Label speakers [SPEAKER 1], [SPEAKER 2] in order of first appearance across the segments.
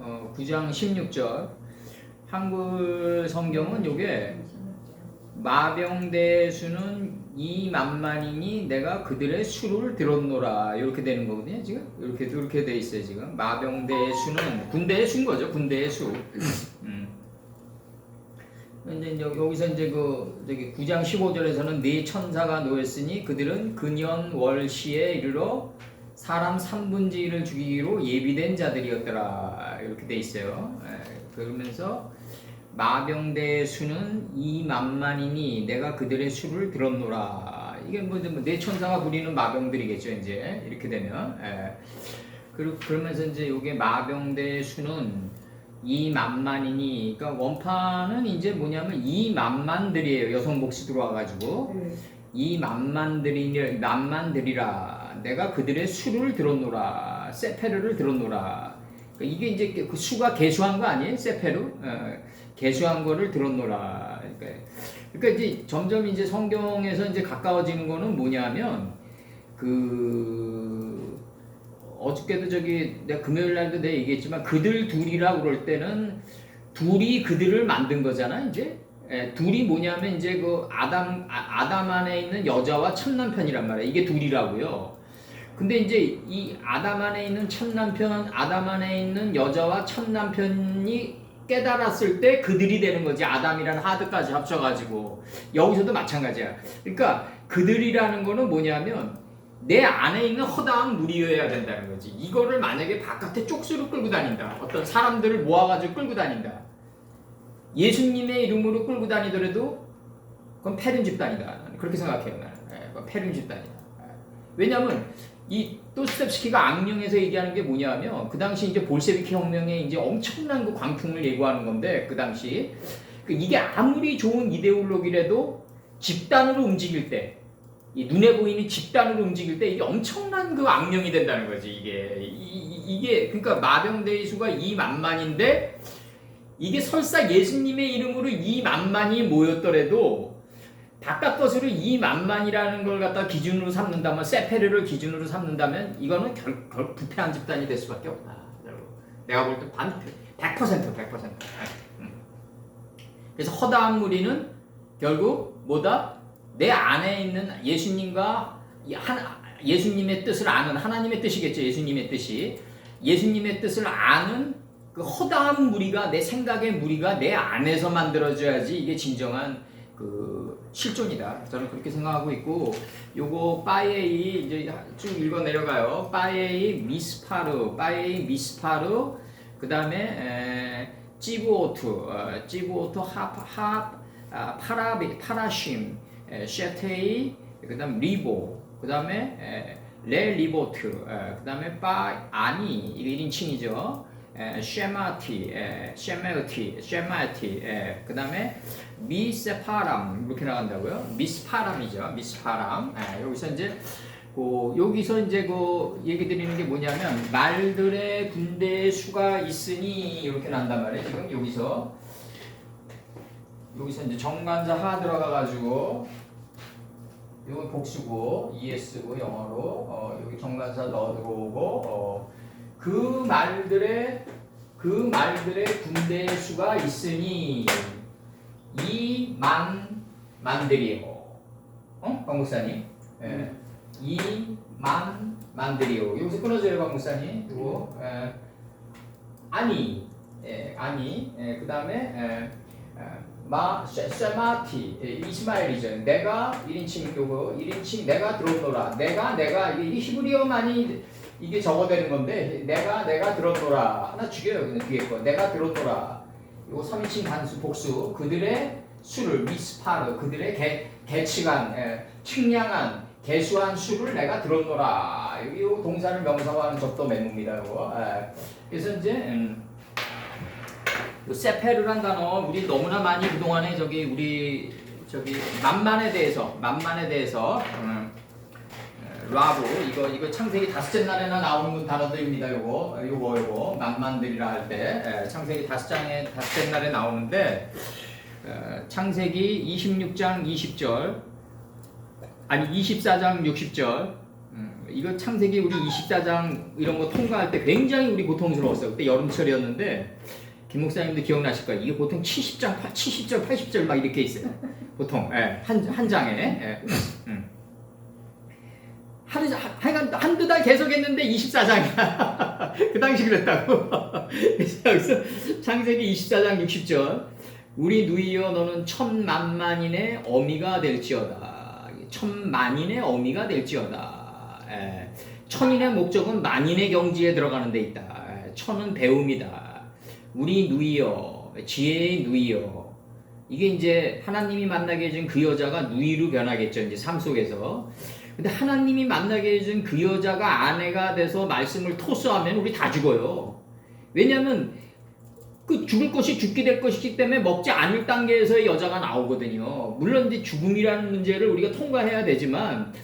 [SPEAKER 1] 9장 16절. 한글 성경은 요게 마병대수는 이 만만이니 내가 그들의 수를 들었노라 이렇게 되는 거거든요. 지금 이렇게 돼 있어요. 지금 마병대수는 군대의 수인 거죠. 군대의 수. 이제 여기서 이제 저기 9장 15절에서는 네 천사가 놓였으니 그들은 근현 월시에 이르러 사람 3분의 1을 죽이기로 예비된 자들이었더라 이렇게 돼 있어요. 그러면서 마병대의 수는 2만만이니 내가 그들의 수를 들었노라. 이게 네 천사가 부리는 마병들이겠죠. 이제 이렇게 되면 그러면서 이제 이게 마병대의 수는 2만만이니, 그러니까 원판은 이제 뭐냐면 2만만들이에요. 여성 복수 들어와가지고 2만만들이라 내가 그들의 수를 들었노라. 세페르를 들었노라. 그러니까 이게 이제 그 수가 개수한 거 아니에요? 세페르 개수한 거를 들었노라. 그러니까 이제 점점 이제 성경에서 이제 가까워지는 거는 뭐냐면 어저께도 내가 금요일 날도 내가 얘기했지만 그들 둘이라고 그럴 때는 둘이 그들을 만든 거잖아. 이제 둘이 뭐냐면 이제 그 아담 안에 있는 여자와 첫 남편이란 말이야. 이게 둘이라고요. 근데 이제 이 아담 안에 있는 첫 남편, 아담 안에 있는 여자와 첫 남편이 깨달았을 때 그들이 되는 거지. 아담이라는 하드까지 합쳐가지고 여기서도 마찬가지야. 그러니까 그들이라는 거는 뭐냐면 내 안에 있는 허다한 무리여야 된다는 거지. 이거를 만약에 바깥에 쪽수로 끌고 다닌다. 어떤 사람들을 모아가지고 끌고 다닌다. 예수님의 이름으로 끌고 다니더라도 그건 패륜 집단이다. 그렇게 생각해요. 나는. 그건 패륜 집단이다. 왜냐하면 이 도스토옙스키가 악령에서 얘기하는 게 뭐냐면 그 당시 이제 볼셰비키 혁명에 이제 엄청난 그 광풍을 예고하는 건데 그 당시 이게 아무리 좋은 이데올로기라도 집단으로 움직일 때 이 눈에 보이는 집단으로 움직일 때 이게 엄청난 그 악령이 된다는 거지. 이게 그러니까 마병대의 수가 2만만인데 이게 설사 예수님의 이름으로 2만만이 모였더라도 바깥 것으로 2만만이라는 걸 갖다 기준으로 삼는다면 세페르를 기준으로 삼는다면 이거는 결국 부패한 집단이 될 수밖에 없다. 내가 볼 때 100%. 그래서 허다한 무리는 결국 뭐다? 내 안에 있는 예수님의 뜻을 아는 하나님의 뜻이겠죠. 예수님의 뜻을 아는 그 허다한 무리가 내 생각의 무리가 내 안에서 만들어져야지 이게 진정한 그 실존이다. 저는 그렇게 생각하고 있고 요거 파에이 이제 쭉 읽어 내려가요. 파에이 미스파르 그다음에 찌부오투 파라심 셰테이 그다음 리보 그다음에 레 리보트 그다음에 아니 이게 1인칭이죠. 쉐마티 그다음에 미세파람 이렇게 나간다고요. 미스파람이죠. 여기서 이제 얘기 드리는 게 뭐냐면 말들의 군대의 수가 있으니 이렇게 난단 말이에요. 지금 여기서 이제 정관사 하 들어가가지고 이거 복수고 ES고 영어로 여기 정관사 넣어 들어오고 그 말들의 군대의 수가 있으니 2만만들이요. 박 목사님. 2만만들이요. 여기서 끊어져요, 박 목사님. 그리고 아니, 그 다음에 쉐마티 이스마엘이죠. 내가 1인칭 요거 1인칭 내가 들었노라. 내가 이게 히브리어만이 이게 적어되는 건데 내가 들었노라. 하나 죽여요. 그냥 뒤에 거. 내가 들었노라. 요거 3인칭 단수 복수. 그들의 수를 미스파르 그들의 계측한 측량한 계수한 수를 내가 들었노라. 여기 요 동사를 명사화하는 접도 매무입니다. 요거. 그래서 이제 세페르란 단어 우리 너무나 많이 그동안에 우리 만만에 대해서 라브 이거 창세기 5째 날에나 나오는 단어들입니다. 요거 만만들이라 할 때 창세기 5째 날에 나오는데 창세기 26장 20절 아니 24장 60절 이거 창세기 우리 24장 이런 거 통과할 때 굉장히 우리 고통스러웠어요. 그때 여름철이었는데 김 목사님도 기억나실 거예요. 이게 보통 70장, 70절, 80절 막 이렇게 있어요. 보통 한 장에. 하여간 한두 달 계속 했는데 24장이야. 그 당시 그랬다고. 그래서 여기서 창세기 24장 60절. 우리 누이여 너는 천만만인의 어미가 될지어다. 천만인의 어미가 될지어다. 천인의 목적은 만인의 경지에 들어가는 데 있다. 천은 배움이다. 우리 누이여, 지혜의 누이여. 이게 이제 하나님이 만나게 해준 그 여자가 누이로 변하겠죠. 이제 삶 속에서. 근데 하나님이 만나게 해준 그 여자가 아내가 돼서 말씀을 토스하면 우리 다 죽어요. 왜냐하면 그 죽을 것이 죽게 될 것이기 때문에 먹지 않을 단계에서의 여자가 나오거든요. 물론 이제 죽음이라는 문제를 우리가 통과해야 되지만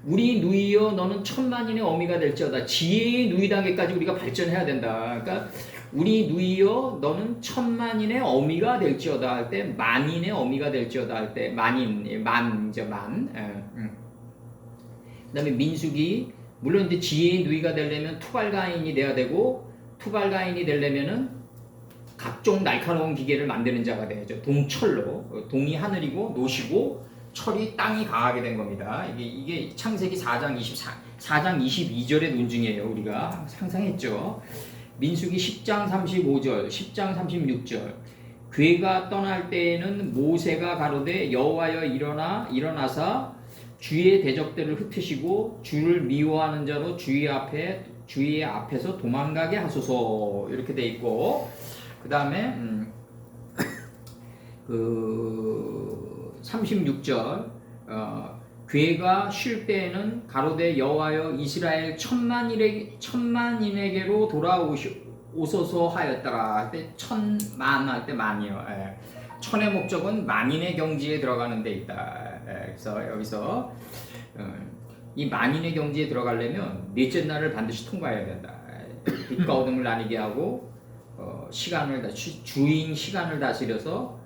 [SPEAKER 1] 우리 누이여 너는 천만인의 어미가 될지어다. 지혜의 누이 단계까지 우리가 발전해야 된다. 그러니까 우리 누이여 너는 천만인의 어미가 될지어다 할 때 만인의 어미가 될지어다 할 때 만. 그다음에 민수기 물론 이제 지혜의 누이가 되려면 투발가인이 돼야 되고 투발가인이 되려면은 각종 날카로운 기계를 만드는 자가 돼야죠. 동철로 동이 하늘이고 노시고 철이 땅이 강하게 된 겁니다. 이게 창세기 4장 22절의 논증이에요. 우리가 상상했죠. 민수기 10장 35절, 10장 36절. 괴가 떠날 때에는 모세가 가로되 여호와여 일어나사 주의 대적들을 흩으시고 주를 미워하는 자로 주의 앞에서 도망가게 하소서. 이렇게 돼 있고 그 다음에 그 36절 괴가 쉴 때에는 가로되 여호와여 이스라엘 천만인에게로 돌아오소서 하였더라. 할 때 천만 할 때 만이요. 천의 목적은 만인의 경지에 들어가는 데 있다. 그래서 여기서 이 만인의 경지에 들어가려면 넷째 날을 반드시 통과해야 된다. 빛과 어둠을 나뉘게 하고 주인 시간을 다스려서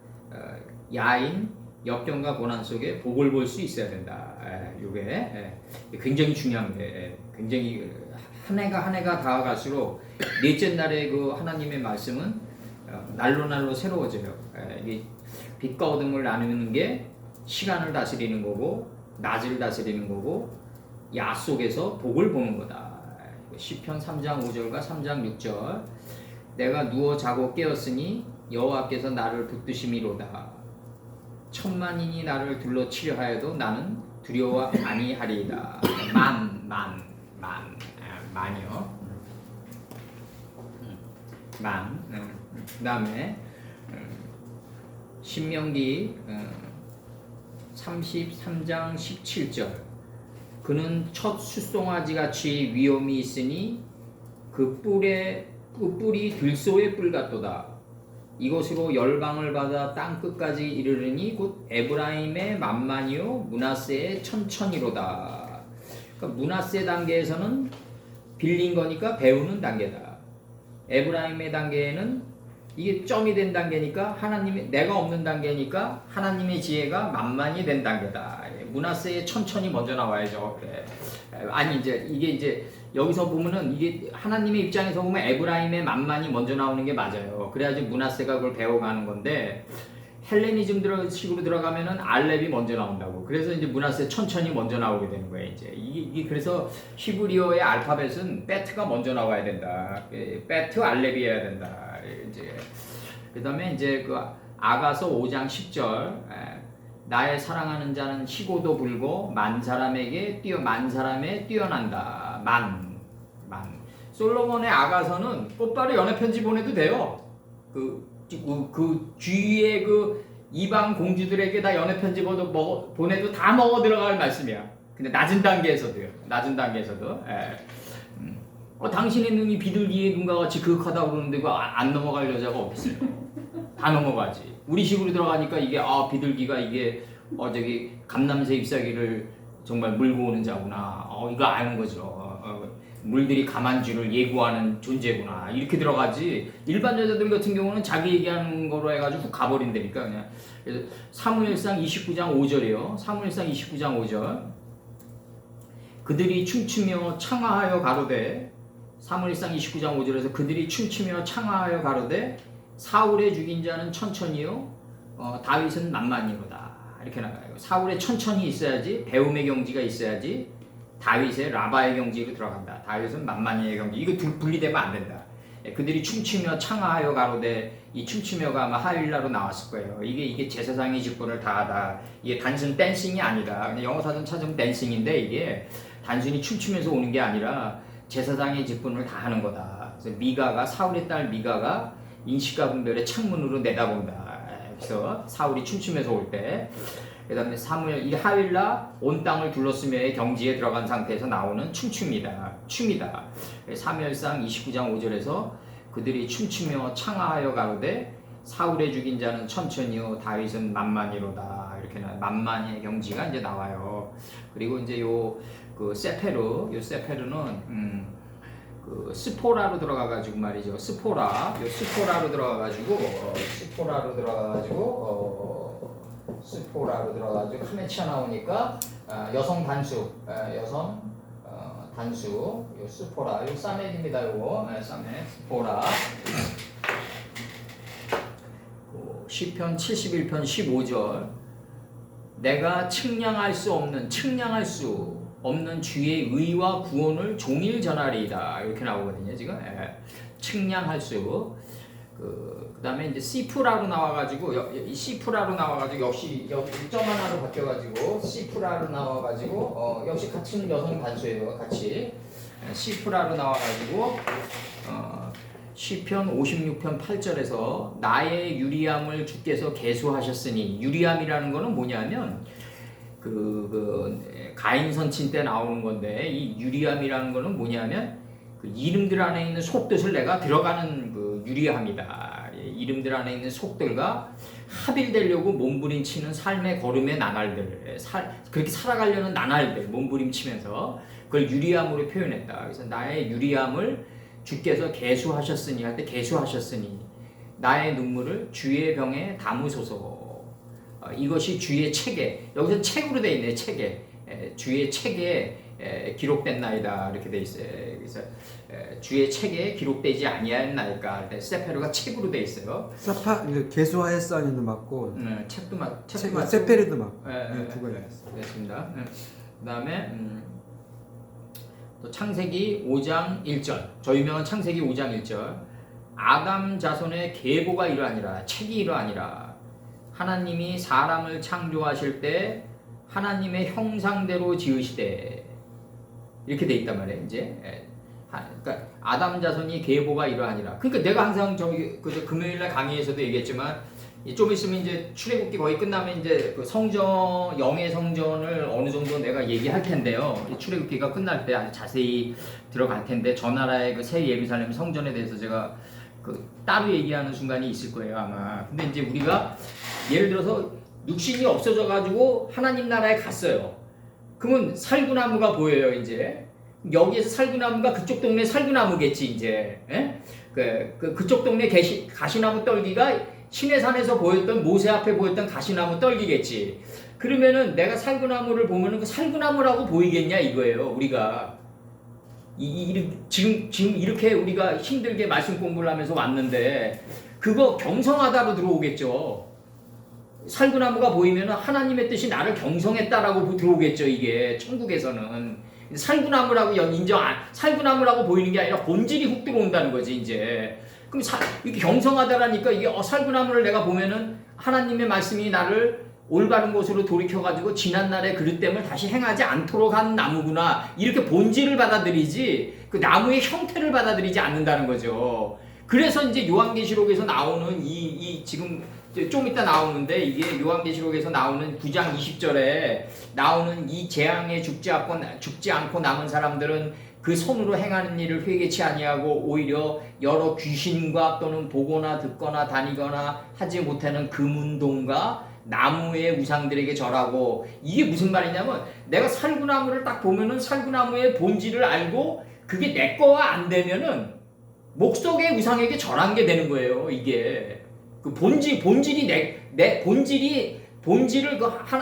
[SPEAKER 1] 야인 역경과 고난 속에 복을 볼 수 있어야 된다. 이게 굉장히 중요한 게 굉장히 한 해가 다가갈수록 넷째 날의 그 하나님의 말씀은 날로 새로워져요. 이게 빛과 어둠을 나누는 게 시간을 다스리는 거고 낮을 다스리는 거고 야 속에서 복을 보는 거다. 시편 3장 5절과 3장 6절. 내가 누워 자고 깨었으니 여호와께서 나를 붙드심이로다. 천만인이 나를 둘러치려 하여도 나는 두려워 아니하리이다. 만이요. 그 다음에 신명기 33장 17절. 그는 첫 숫송아지 같이 위엄이 있으니 그 뿔이 들소의 뿔 같도다. 이것으로 열방을 받아 땅 끝까지 이르르니 곧 에브라임의 만만이요 므낫세의 천천이로다. 그러니까 므낫세 단계에서는 빌린 거니까 배우는 단계다. 에브라임의 단계에는 이게 점이 된 단계니까 내가 없는 단계니까 하나님의 지혜가 만만이 된 단계다. 므낫세의 천천이 먼저 나와야죠. 그래. 아니 이게 이제 여기서 보면은 이게 하나님의 입장에서 보면 에브라임의 만만이 먼저 나오는 게 맞아요. 그래야지 므낫세가 그걸 배워가는 건데 헬레니즘 식으로 들어가면은 알렙이 먼저 나온다고. 그래서 이제 므낫세 천천히 먼저 나오게 되는 거예요. 이제 이게 그래서 히브리어의 알파벳은 베트가 먼저 나와야 된다. 베트 알렙이어야 된다. 이제 그다음에 이제 그 아가서 5장 10절. 나의 사랑하는 자는 희고도 불고 만 사람에 뛰어난다. 만. 솔로몬의 아가서는 꽃바로 연애 편지 보내도 돼요. 그 주위의 그 이방 공주들에게 다 연애 편지 보내도 다 먹어 들어갈 말씀이야. 근데 낮은 단계에서도요. 당신의 눈이 비둘기의 눈과 같이 그윽하다고 그러는데 그거 안 넘어갈 여자가 없어요. 다 넘어가지. 우리 식으로 들어가니까 이게 비둘기가 이게 저기 감남새 잎사귀를 정말 물고 오는 자구나. 이거 아는 거죠. 물들이 감한 줄을 예고하는 존재구나. 이렇게 들어가지. 일반 여자들 같은 경우는 자기 얘기하는 거로 해가지고 훅 가버린다니까 그냥. 그래서 사무엘상 29장 5절이요. 사무엘상 29장 5절. 그들이 춤추며 창화하여 가로되 사무엘상 29장 5절에서 그들이 춤추며 창화하여 가로되 사울의 죽인 자는 천천히요 다윗은 만만히로다 이렇게 나가요. 사울의 천천히 있어야지 배움의 경지가 있어야지 다윗의 라바의 경지로 들어간다. 다윗은 만만히의 경지. 이거 분리되면 안 된다. 그들이 춤추며 창화하여 가로되 이 춤추며가 아마 하일라로 나왔을 거예요. 이게 제사장의 직분을 다하다. 이게 단순 댄싱이 아니다. 영어 사전 찾으면 댄싱인데 이게 단순히 춤추면서 오는 게 아니라 제사장의 직분을 다하는 거다. 그래서 미가가 사울의 딸 미가가 인식과 분별의 창문으로 내다본다. 그래서 사울이 춤추면서 올 때, 그 다음에 사무엘 이 하일라 온 땅을 둘러쓰며의 경지에 들어간 상태에서 나오는 춤입니다. 사무엘상 29장 5절에서 그들이 춤추며 창화하여 가로되 사울의 죽인 자는 천천히요 다윗은 만만히로다. 이렇게 만만의 경지가 이제 나와요. 그리고 이제 그 세페르는 그 스포라로 들어가가지고 말이죠. 스포라로 들어가가지고 카메 튀어나오니까 여성 단수, 단수, 요 스포라, 요 사메입니다. 요거 사메, 스포라. 시편 71편 15절. 내가 측량할 수 없는 주의 의와 구원을 종일 전하리이다. 이렇게 나오거든요, 지금. 측량할 수. 그 다음에 이제 시프라로 나와가지고, 역시 여기 점 하나로 바뀌어가지고, 시프라로 나와가지고, 역시 같은 여성 단수예요, 같이. 시프라로 나와가지고, 시편 56편 8절에서 나의 유리함을 주께서 계수하셨으니, 유리함이라는 거는 뭐냐면, 가인 선친 때 나오는 건데, 이 유리함이라는 거는 뭐냐면, 그 이름들 안에 있는 속뜻을 내가 들어가는 그 유리함이다. 이름들 안에 있는 속들과 합일되려고 몸부림치는 삶의 걸음의 나날들, 그렇게 살아가려는 나날들, 몸부림치면서 그걸 유리함으로 표현했다. 그래서 나의 유리함을 주께서 계수하셨으니 할 때 계수하셨으니 나의 눈물을 주의 병에 담으소서. 이것이 주의 책에, 여기서 책으로 돼 있네. 책에, 주의 책에 기록된 나이다 이렇게 돼 있어요. 그래서 주의 책에 기록되지 아니하였나이까. 세페르가 책으로 돼 있어요.
[SPEAKER 2] 계수하였으니도 맞고,
[SPEAKER 1] 책도 맞,
[SPEAKER 2] 세페르도 맞고, 두 가지
[SPEAKER 1] 됐습니다. 그다음에 또 창세기 5장 1절, 저 유명한 창세기 5장 1절. 아담 자손의 계보가 이러하니라, 책이 이러하니라. 하나님이 사람을 창조하실 때 하나님의 형상대로 지으시되, 이렇게 돼 있단 말이에요. 이제 그러니까 아담 자손이 계보가 이러하니라. 그러니까 내가 항상 저기 금요일날 강의에서도 얘기했지만, 좀 있으면 이제 출애굽기 거의 끝나면 이제 그 성전, 영의 성전을 어느 정도 내가 얘기할 텐데요. 출애굽기가 끝날 때 아주 자세히 들어갈 텐데, 저 나라의 그 새 예루살렘 성전에 대해서 제가 따로 얘기하는 순간이 있을 거예요, 아마. 근데 이제 우리가 예를 들어서 육신이 없어져 가지고 하나님 나라에 갔어요. 그러면 살구나무가 보여요, 이제. 여기에서 살구나무가 그쪽 동네 살구나무겠지, 이제. 그쪽 동네 가시나무 떨기가 시내산에서 보였던, 모세 앞에 보였던 가시나무 떨기겠지. 그러면은 내가 살구나무를 보면은 그 살구나무라고 보이겠냐, 이거예요, 우리가. 지금 이렇게 우리가 힘들게 말씀 공부를 하면서 왔는데, 그거 경성하다로 들어오겠죠. 살구나무가 보이면 하나님의 뜻이 나를 경성했다라고 들어오겠죠. 이게 천국에서는 살구나무라고 살구나무라고 보이는 게 아니라 본질이 훅 들어온다는 거지. 이제 그럼 이렇게 경성하다라니까 이게 살구나무를 내가 보면은 하나님의 말씀이 나를 올바른 곳으로 돌이켜가지고 지난날의 그릇됨을 다시 행하지 않도록 한 나무구나, 이렇게 본질을 받아들이지 그 나무의 형태를 받아들이지 않는다는 거죠. 그래서 이제 요한계시록에서 나오는 지금 좀 이따 나오는데, 이게 요한계시록에서 나오는 9장 20절에 나오는 이 재앙에 죽지 않고 남은 사람들은 그 손으로 행하는 일을 회개치 아니하고 오히려 여러 귀신과 또는 보거나 듣거나 다니거나 하지 못하는 금운동과 나무의 우상들에게 절하고. 이게 무슨 말이냐면, 내가 살구나무를 딱 보면은 살구나무의 본질을 알고 그게 내 거와 안 되면은 목석의 우상에게 절한 게 되는 거예요. 이게 그 본질이 본질을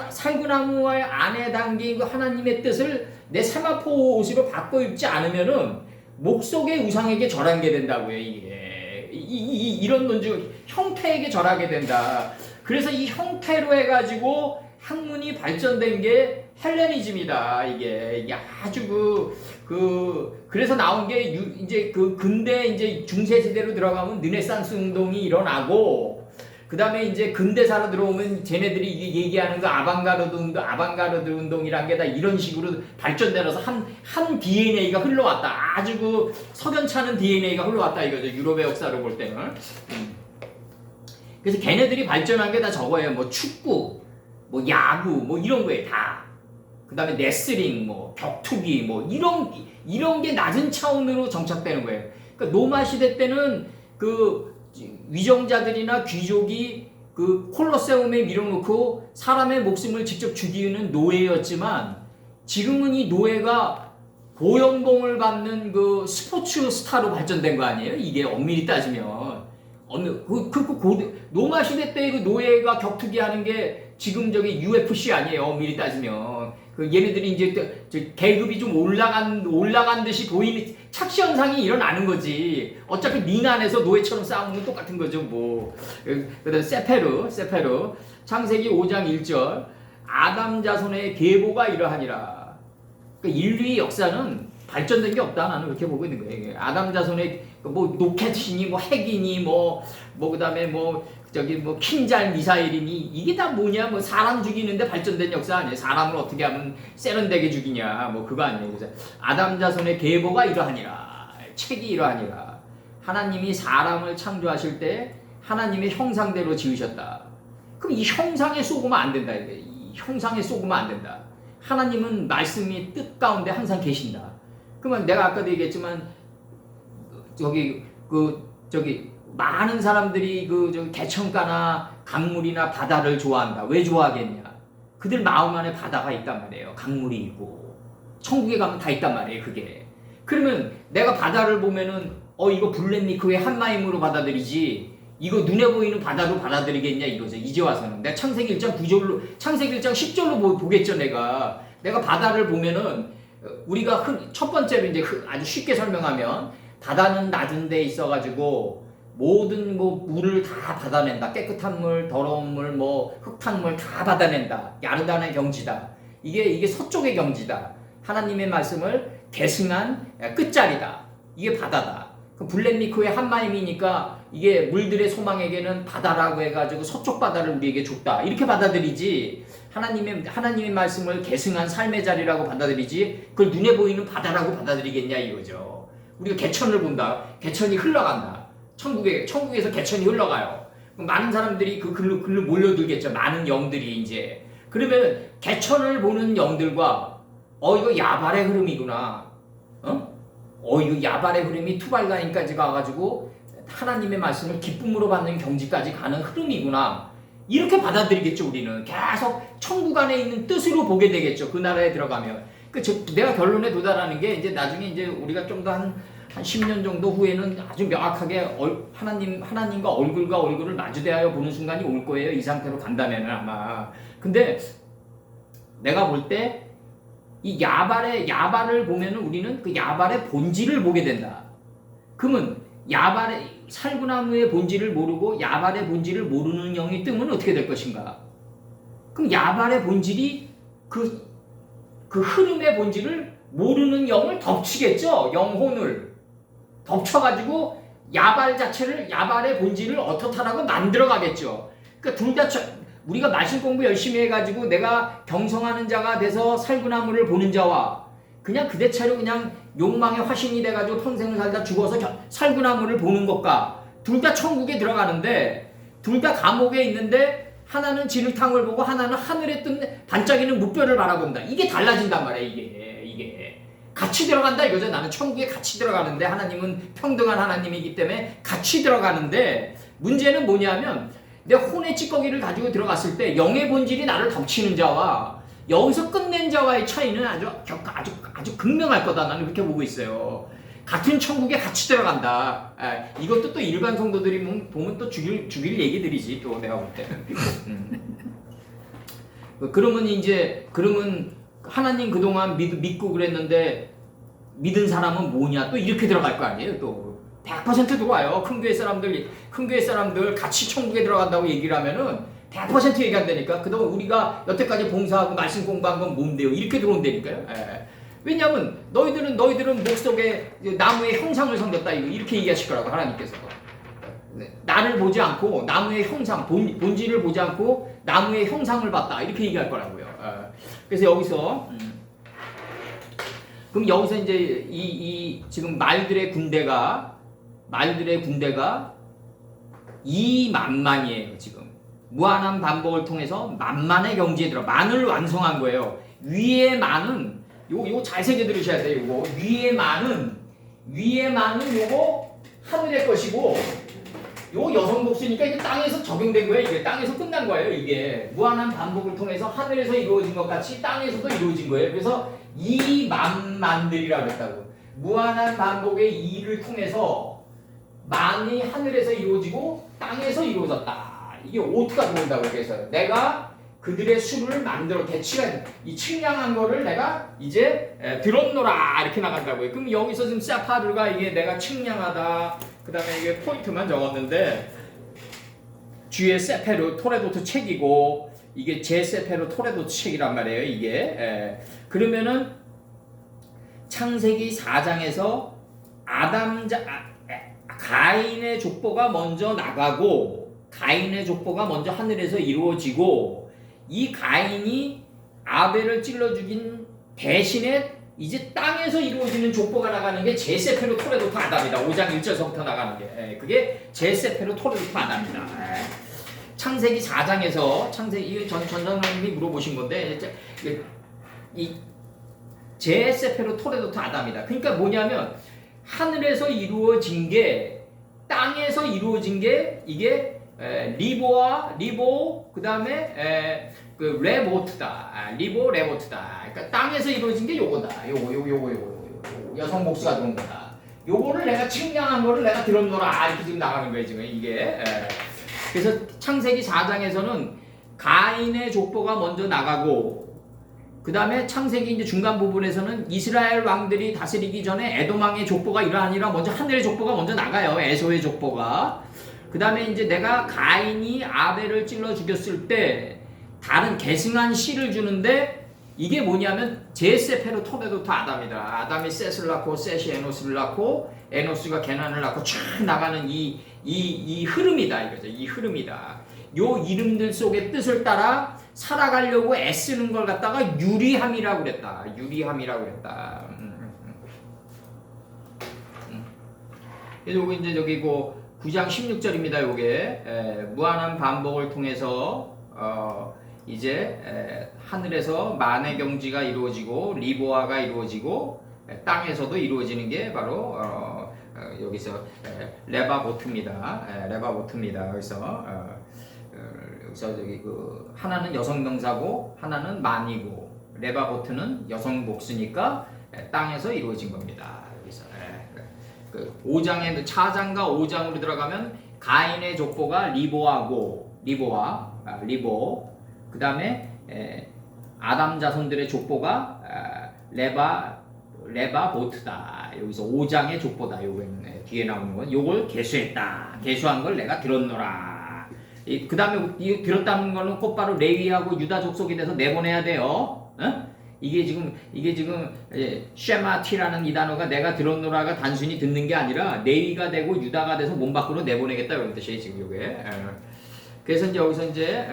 [SPEAKER 1] 살구나무의 안에 담긴 그 하나님의 뜻을 내 세마포 옷으로 바꿔 입지 않으면은 목 속의 우상에게 절하게 된다고요. 이게 이런 논지 형태에게 절하게 된다. 그래서 이 형태로 해가지고 학문이 발전된 게 헬레니즘이다. 이게 아주 그래서 나온 게 이제 그 근대 이제 중세 시대로 들어가면 르네상스 운동이 일어나고 그 다음에 이제 근대사로 들어오면 쟤네들이 이게 얘기하는 거 아방가르드 운동이란 게 다 이런 식으로 발전되어서 한 DNA가 흘러왔다. 아주 그 석연찮은 DNA가 흘러왔다 이거죠. 유럽의 역사로 볼 때는. 그래서 걔네들이 발전한 게 다 저거예요. 뭐 축구, 뭐 야구, 뭐 이런 거에 다. 그 다음에 레슬링, 뭐 격투기, 뭐 이런 게 낮은 차원으로 정착되는 거예요. 그러니까 로마 시대 때는 그 위정자들이나 귀족이 그 콜로세움에 밀어놓고 사람의 목숨을 직접 죽이는 노예였지만 지금은 이 노예가 고연봉을 받는 그 스포츠 스타로 발전된 거 아니에요? 이게 엄밀히 따지면 로마 시대 때 그 노예가 격투기 하는 게 지금 저기 UFC 아니에요? 엄밀히 따지면 그 얘네들이 이제 계급이 좀 올라간 듯이 보이는 착시 현상이 일어나는 거지. 어차피 링 안에서 노예처럼 싸우는 건 똑같은 거죠, 뭐. 그다음 세페르 창세기 5장 1절 아담 자손의 계보가 이러하니라. 그러니까 인류의 역사는 발전된 게 없다. 나는 그렇게 보고 있는 거예요. 아담 자손의 뭐 로켓이니 뭐 핵이니 뭐 그다음에 뭐 저기 뭐 킨잘 미사일이니 이게 다 뭐냐 뭐 사람 죽이는데 발전된 역사 아니에요. 사람을 어떻게 하면 세련되게 죽이냐 뭐 그거 아니에요. 그래서 아담 자손의 계보가 이러하니라. 책이 이러하니라. 하나님이 사람을 창조하실 때 하나님의 형상대로 지으셨다. 그럼 이 형상에 속으면 안 된다. 이 형상에 속으면 안 된다. 하나님은 말씀이 뜻 가운데 항상 계신다. 그러면 내가 아까도 얘기했지만 저기 많은 사람들이 저기 개천가나 강물이나 바다를 좋아한다. 왜 좋아하겠냐? 그들 마음 안에 바다가 있단 말이에요. 강물이 있고 천국에 가면 다 있단 말이에요. 그게. 그러면 내가 바다를 보면은 이거 블랙리크의 한마임으로 받아들이지 이거 눈에 보이는 바다로 받아들이겠냐 이거죠. 이제 와서는 내가 창세기 1장 9절로 창세기 1장 10절로 보겠죠. 내가 바다를 보면은 우리가 첫 번째로 이제 아주 쉽게 설명하면 바다는 낮은 데 있어가지고 모든 뭐 물을 다 받아낸다. 깨끗한 물, 더러운 물, 뭐 흙탕물 다 받아낸다. 야르단의 경지다. 이게 서쪽의 경지다. 하나님의 말씀을 계승한 끝자리다. 이게 바다다. 블랙리크의 한마임이니까 이게 물들의 소망에게는 바다라고 해가지고 서쪽 바다를 우리에게 줬다. 이렇게 받아들이지. 하나님의 말씀을 계승한 삶의 자리라고 받아들이지. 그걸 눈에 보이는 바다라고 받아들이겠냐 이거죠. 우리가 개천을 본다. 개천이 흘러간다. 천국에서 개천이 흘러가요. 많은 사람들이 그 글로 몰려들겠죠. 많은 영들이 이제. 그러면 개천을 보는 영들과 이거 야발의 흐름이구나. 이거 야발의 흐름이 투발가인까지 가가지고 하나님의 말씀을 기쁨으로 받는 경지까지 가는 흐름이구나. 이렇게 받아들이겠죠. 우리는 계속 천국 안에 있는 뜻으로 보게 되겠죠. 그 나라에 들어가면. 내가 결론에 도달하는 게 이제 나중에 이제 우리가 좀 더 한 10년 정도 후에는 아주 명확하게 하나님과 얼굴과 얼굴을 마주대하여 보는 순간이 올 거예요. 이 상태로 간다면은 아마. 근데 내가 볼 때 이 야발을 보면은 우리는 그 야발의 본질을 보게 된다. 그러면 살구나무의 본질을 모르고 야발의 본질을 모르는 영이 뜨면 어떻게 될 것인가? 그럼 야발의 본질이 그 흐름의 본질을 모르는 영을 덮치겠죠. 영혼을 덮쳐가지고 야발의 본질을 어떻다라고 만들어가겠죠. 그러니까 둘 다 우리가 말씀 공부 열심히 해가지고 내가 경성하는 자가 돼서 살구나무를 보는 자와 그냥 그대체로 그냥 욕망의 화신이 돼가지고 평생을 살다 죽어서 살구나무를 보는 것과 둘 다 천국에 들어가는데 둘 다 감옥에 있는데 하나는 진흙탕을 보고 하나는 하늘에 뜬 반짝이는 무뼈를 바라본다. 이게 달라진단 말이야. 이게 같이 들어간다 이거죠. 나는 천국에 같이 들어가는데 하나님은 평등한 하나님이기 때문에 같이 들어가는데 문제는 뭐냐면 내 혼의 찌꺼기를 가지고 들어갔을 때 영의 본질이 나를 덮치는 자와 여기서 끝낸 자와의 차이는 아주 극명할 거다. 나는 그렇게 보고 있어요. 같은 천국에 같이 들어간다. 이것도 또 일반 성도들이 보면 또 죽일 얘기들이지. 또 내가 볼 때는. 그러면 하나님 그동안 믿고 그랬는데 믿은 사람은 뭐냐 또 이렇게 들어갈 거 아니에요. 또 100% 들어와요. 큰 교회 사람들 같이 천국에 들어간다고 얘기를 하면은 100% 얘기한다니까. 그동안 우리가 여태까지 봉사하고 말씀 공부한 건 뭔데요? 이렇게 들어온다니까요. 예. 왜냐하면 너희들은 목 속에 나무의 형상을 섬겼다 이렇게 얘기하실 거라고 하나님께서. 나를 보지 않고 나무의 형상 본질을 보지 않고 나무의 형상을 봤다 이렇게 얘기할 거라고요. 그래서 여기서 그럼 여기서 이제 이 지금 말들의 군대가 2만만이에요. 지금 무한한 반복을 통해서 만만의 경지에 들어 만을 완성한 거예요. 위의 만은 요거 잘 새겨 들으셔야 돼요. 요거 위의 만은 요거 하늘의 것이고 요 여성 복수니까 이게 땅에서 적용된 거예요. 이게 땅에서 끝난 거예요. 이게 무한한 반복을 통해서 하늘에서 이루어진 것 같이 땅에서도 이루어진 거예요. 그래서 이 만만들이라고 했다고. 무한한 반복의 이를 통해서 만이 하늘에서 이루어지고 땅에서 이루어졌다. 이게 오트가 들어온다고 그래서 내가 그들의 수를 만들어 대치가 이 측량한 거를 내가 이제 들었노라 이렇게 나간다고요. 그럼 여기서 지금 사파르가 이게 내가 측량하다. 그 다음에 이게 포인트만 적었는데 뒤에 세페르 토레도트 책이고 이게 제 세페르 토레도트 책이란 말이에요. 이게 그러면은 창세기 4장에서 가인의 족보가 먼저 나가고 가인의 족보가 먼저 하늘에서 이루어지고 이 가인이 아벨을 찔러 죽인 대신에 이제 땅에서 이루어지는 족보가 나가는 게 제세페로 토레도트 아담이다. 5장 1절서부터 나가는 게 그게 제세페로 토레도트 아담이다. 창세기 4장에서 이게 전장님이 물어보신 건데 이 제세페로 토레도트 아담이다. 그러니까 뭐냐면 하늘에서 이루어진 게 땅에서 이루어진 게 이게 리보 그 다음에 그 레보트다. 리보 레보트다. 그러니까 땅에서 이루어진 게 요거다. 요거 여성 복수가 들어온 거다. 요거를 내가 측량한 거를 내가 들었노라 이렇게 지금 나가는 거예요 지금 이게. 그래서 창세기 4장에서는 가인의 족보가 먼저 나가고 그 다음에 창세기 이제 중간 부분에서는 이스라엘 왕들이 다스리기 전에 에돔 왕의 족보가 이러하니라 먼저 하늘의 족보가 먼저 나가요. 에소의 족보가. 그 다음에 이제 내가 가인이 아벨을 찔러 죽였을 때 다른 계승한 씨를 주는데 이게 뭐냐면 제세페로 토레도트 아담이다. 아담이 셋을 낳고 셋이 에노스를 낳고 에노스가 게난을 낳고 쫙 나가는 이 흐름이다 이거죠. 이 흐름이다. 요 이름들 속의 뜻을 따라 살아가려고 애쓰는 걸 갖다가 유리함이라고 그랬다. 유리함이라고 그랬다. 그래서 요거 이제 저기 9장 16절입니다. 요게 무한한 반복을 통해서 이제 하늘에서 만의 경지가 이루어지고 리보아가 이루어지고 땅에서도 이루어지는 게 바로 여기서 레바보트입니다. 레바보트입니다. 여기서 저기 하나는 여성 명사고 하나는 만이고 레바보트는 여성 복수니까 땅에서 이루어진 겁니다. 여기서 5장에 4장과 5장으로 들어가면 가인의 족보가 리보 그 다음에 아담 자손들의 족보가 레바보트다. 여기서 5장의 족보다. 요거는 뒤에 나오는 건 요걸 계수했다. 계수한 걸 내가 들었노라. 그 다음에 들었다는 거는 곧바로 레위하고 유다 족속에 대해서 내보내야 돼요. 이게 지금 쉐마티라는 이 단어가 내가 들었노라가 단순히 듣는 게 아니라 레위가 되고 유다가 돼서 몸 밖으로 내보내겠다 이런 뜻이에요 지금 요게. 그래서 이제 여기서 이제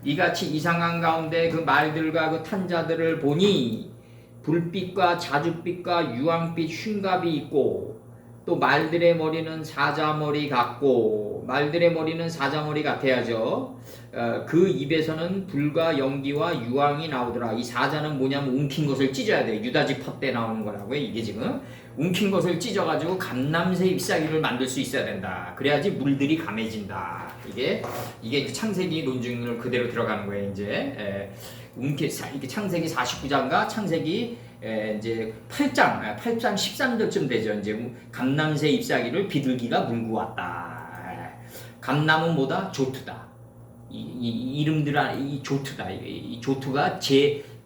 [SPEAKER 1] 이같이 이상한 가운데 그 말들과 그 탄자들을 보니 불빛과 자줏빛과 유황빛 흉갑이 있고 또 말들의 머리는 사자머리 같고 말들의 머리는 사자머리 같아야죠. 그 입에서는 불과 연기와 유황이 나오더라. 이 사자는 뭐냐면 움킨 것을 찢어야 돼. 유다지파 때 나오는 거라고요. 이게 지금 움킨 것을 찢어가지고 감람새 잎사귀를 만들 수 있어야 된다. 그래야지 물들이 감해진다. 이게 창세기 논증을 그대로 들어가는 거예요. 이제 이게 창세기 49장과 창세기 이제 8장 13절쯤 되죠. 이제 감람새 잎사귀를 비둘기가 물고 왔다. 감람은 뭐다? 조투다. 이 이름들 이 조투다. 이 조투가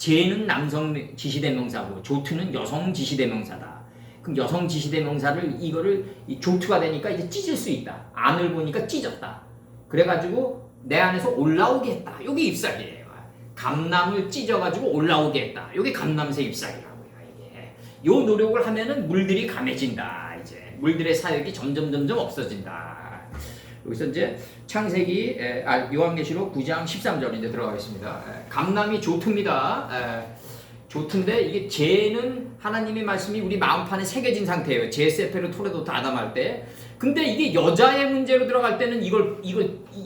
[SPEAKER 1] 제는 남성 지시대명사고 조트는 여성 지시대명사다. 그럼 여성 지시대명사를 이거를 이 조트가 되니까 이제 찢을 수 있다. 안을 보니까 찢었다. 그래가지고 내 안에서 올라오게 했다. 요게 잎사귀예요. 감남을 찢어가지고 올라오게 했다. 요게 감남새 잎사귀라고요. 이게 요 노력을 하면은 물들이 감해진다. 이제 물들의 사역이 점점 없어진다. 여기서 이제 창세기 요한계시록 9장 13절 이제 들어가겠습니다. 감남이 조트입니다. 조트인데 이게 제는 하나님의 말씀이 우리 마음판에 새겨진 상태예요. 제세페르 토레도트 아담할 때. 근데 이게 여자의 문제로 들어갈 때는 이걸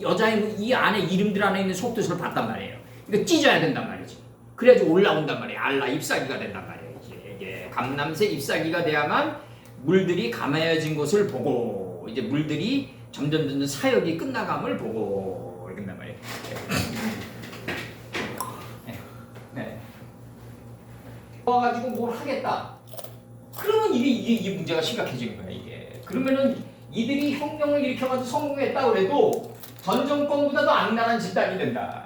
[SPEAKER 1] 여자의 이 안에 이름들 안에 있는 속뜻을 봤단 말이에요. 이거 찢어야 된단 말이지. 그래야지 올라온단 말이에요. 알라 잎사귀가 된단 말이에요. 이게 감남새 잎사귀가 돼야만 물들이 감아진 것을 보고 이제 물들이 점점 사역이 끝나감을 보고 이런단 말이에요. 네. 와가지고 뭘 하겠다. 그러면 이게 문제가 심각해지는 거야 이게. 그러면은 이들이 혁명을 일으켜가지고 성공했다 그래도 전 정권보다도 악랄한 집단이 된다.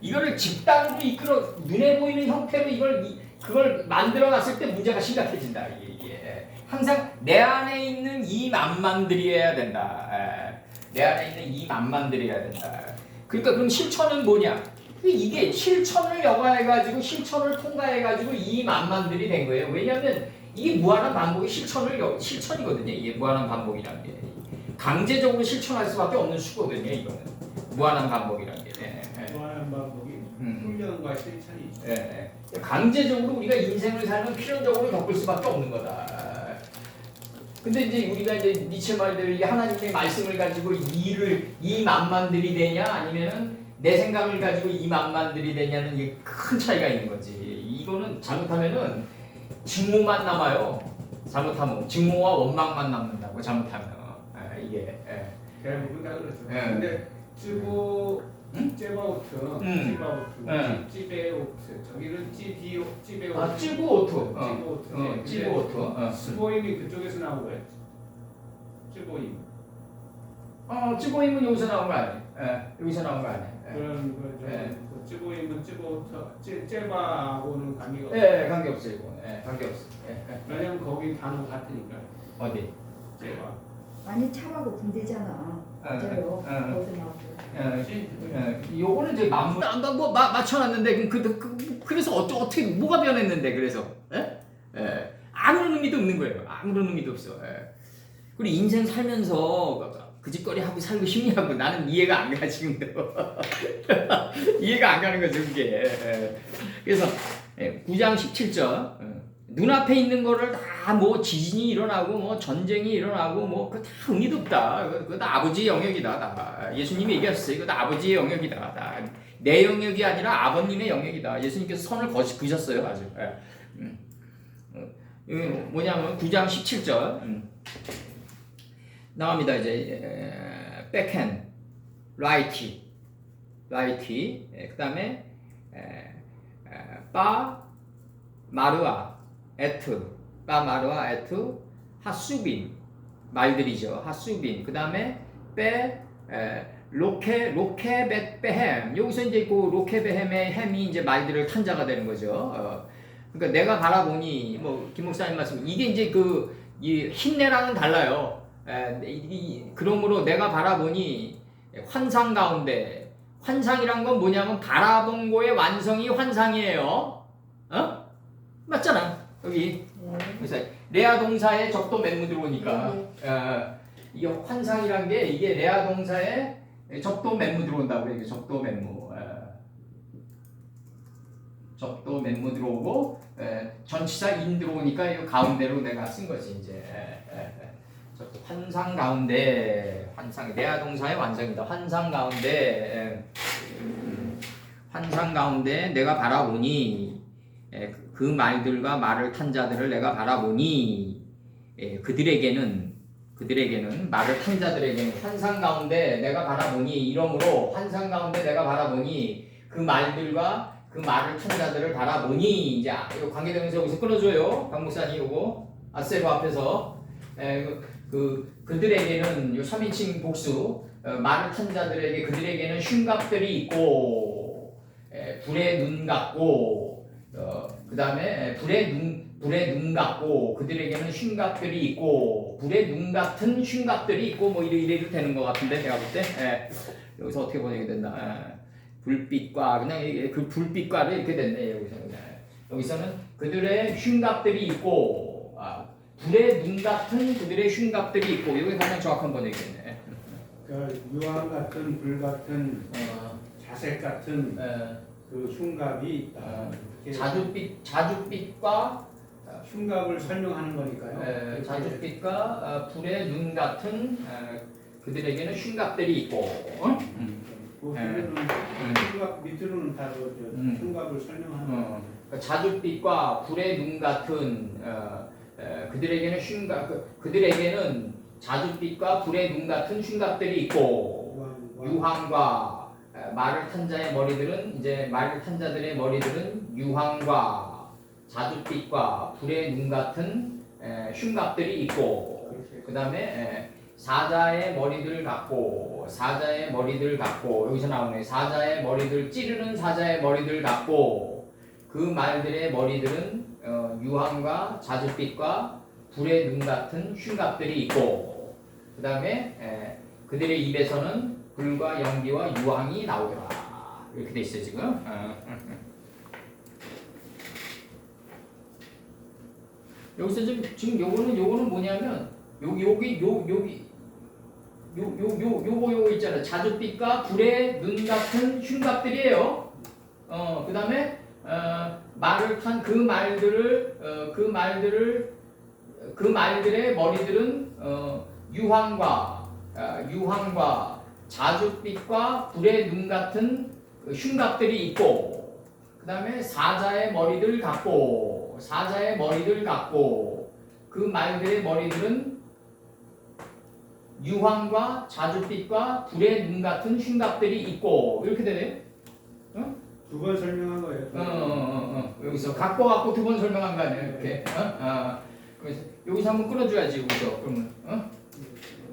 [SPEAKER 1] 이거를 집단으로 이끌어 눈에 보이는 형태로 그걸 만들어놨을 때 문제가 심각해진다. 이게 항상 내 안에 있는 이 만만들이어야 된다. 내 안에 있는 이 만만들이어야 된다. 그러니까 그럼 실천은 뭐냐? 이게 실천을 여과해가지고 실천을 통과해가지고 이 만만들이 된 거예요. 왜냐하면 이게 무한한 반복이 실천이거든요. 이게 무한한 반복이라는 게 강제적으로 실천할 수밖에 없는 수거든요. 이거는 무한한 반복이라는 게.
[SPEAKER 3] 무한한 반복이 훈련과 실천이.
[SPEAKER 1] 강제적으로 우리가 인생을 살면 필연적으로 겪을 수밖에 없는 거다. 근데 이제 우리가 이제 니체 말대로 이게 하나님의 말씀을 가지고 이 만만들이 되냐 아니면은 내 생각을 가지고 이 만만들이 되냐는 이게 큰 차이가 있는 거지. 이거는 잘못하면은 증오만 남아요. 잘못하면 증오와 원망만 남는다고 잘못하면 이게.
[SPEAKER 3] 대부분 다 그렇죠. 근데 찌바우트, 찌베오트, 저기는 찌비오트.
[SPEAKER 1] 찌보오트.
[SPEAKER 3] 스보임이 그쪽에서 나온 거예요. 찌보임.
[SPEAKER 1] 찌보임은 여기서 나온 거 아니에요? 여기서 나온 거 아니에요?
[SPEAKER 3] 그런 거죠. 찌보임은 찌보트, 찌바하고는 관계가
[SPEAKER 1] 없어요. 관계 없어요. 관계 없어.
[SPEAKER 3] 왜냐면 거기 단어 같으니까.
[SPEAKER 1] 어디?
[SPEAKER 3] 찌바.
[SPEAKER 4] 아니 차하고 군대잖아. 맞아요. 거기서 나왔고.
[SPEAKER 1] 요거는 이제 뭐 맞춰놨는데 그래서 어떻게 뭐가 변했는데 그래서 아무런 의미도 없는 거예요. 아무런 의미도 없어. 그리고 인생 살면서 그 짓거리 하고 살고 싶냐고 나는 이해가 안 가 지금도. 이해가 안 가는 거죠 그게. 그래서 9장 17절 눈앞에 있는 거를 다 뭐 지진이 일어나고 뭐 전쟁이 일어나고 뭐 그 다 의미도 없다. 그거 다 아버지의 영역이다. 다. 예수님이 얘기하셨어요. 이거 다 아버지의 영역이다. 다. 내 영역이 아니라 아버님의 영역이다. 예수님께서 선을 그으셨어요. 아주. 뭐냐면 9장 17절 나옵니다. 이제 백핸드, 라이티, 그 다음에 바 마르아 에트, 바 마르아 에트, 하수빈 말들이죠. 하수빈. 그 다음에 로케베햄. 여기서 이제 그 로케베햄의 햄이 이제 말들을 탄자가 되는 거죠. 그러니까 내가 바라보니 뭐 김 목사님 말씀 이게 이제 이 힘내랑은 달라요. 그러므로 내가 바라보니 환상 가운데 환상이란 건 뭐냐면 바라본 거의 완성이 환상이에요. 맞잖아. 여기 그래서 레아 동사에 적도 맨무 들어오니까 이게 환상이란 게 이게 레아 동사에 적도 맨무 들어온다고 이게 적도 맨무. 적도 맨무 들어오고 전치사 인 들어오니까 이 가운데로 내가 쓴 거지 이제. 환상 가운데 레아 동사의 완성이다. 환상 가운데 내가 바라보니 그 말들과 말을 탄 자들을 내가 바라보니 그들에게는 말을 탄 자들에게는 환상 가운데 내가 바라보니 이러므로 환상 가운데 내가 바라보니 그 말들과 그 말을 탄 자들을 바라보니 이제 이거 관계되면서 여기서 끊어줘요. 강 목사님 요거 아세로 앞에서 그들에게는 요 3인칭 복수 말을 탄 자들에게 그들에게는 흉갑들이 있고 불의 눈 같고 그 다음에 불의 눈 같고 그들에게는 흉곽들이 있고 불의 눈 같은 흉곽들이 있고 뭐 이래도 되는 것 같은데 제가 볼 때 여기서 어떻게 번역이 된다. 불빛과 그냥 그 불빛과를 이렇게 됐네 여기서는 그들의 흉곽들이 있고 불의 눈 같은 그들의 흉곽들이 있고 이게 가장 정확한 번역이겠네.
[SPEAKER 3] 그 유황 같은 불 같은 자색 같은 그 흉갑이 있다. 이렇게
[SPEAKER 1] 자줏빛과
[SPEAKER 3] 흉갑을 설명하는 거니까요.
[SPEAKER 1] 자줏빛과 불의 눈 같은 그들에게는 흉곽들이 있고
[SPEAKER 3] 그 흉갑 밑으로는 다 흉갑을 설명하는 거예요.
[SPEAKER 1] 자줏빛과 불의 눈 같은 그들에게는 그들에게는 자줏빛과 불의 눈 같은 흉곽들이 있고 유황과 말을 탄 자의 머리들은 이제 말을 탄 자들의 머리들은 유황과 자줏빛과 불의 눈 같은 흉곽들이 있고 그 다음에 사자의 머리들 같고 여기서 나오네. 사자의 머리들 찌르는 사자의 머리들 같고 그 말들의 머리들은 유황과 자줏빛과 불의 눈 같은 흉곽들이 있고 그 다음에 그들의 입에서는 불과 연기와 유황이 나오더라. 이렇게 돼 있어요 지금. 여기서 지금 요거는 뭐냐면 요거 있잖아. 자줏빛과 불의 눈 같은 흉곽들이에요. 그 다음에 말을 탄 그 말들의 머리들은 유황과 자줏빛과 불의 눈 같은 흉곽들이 있고 그 다음에 사자의 머리들 같고 그 말들의 머리들은 유황과 자줏빛과 불의 눈 같은 흉곽들이 있고 이렇게 되네.
[SPEAKER 3] 두 번 설명한 거예요.
[SPEAKER 1] 여기서 갖고 두 번 설명한 거 아니에요 이렇게. 그래서 여기서 한번 끌어줘야지 여기서 그러면.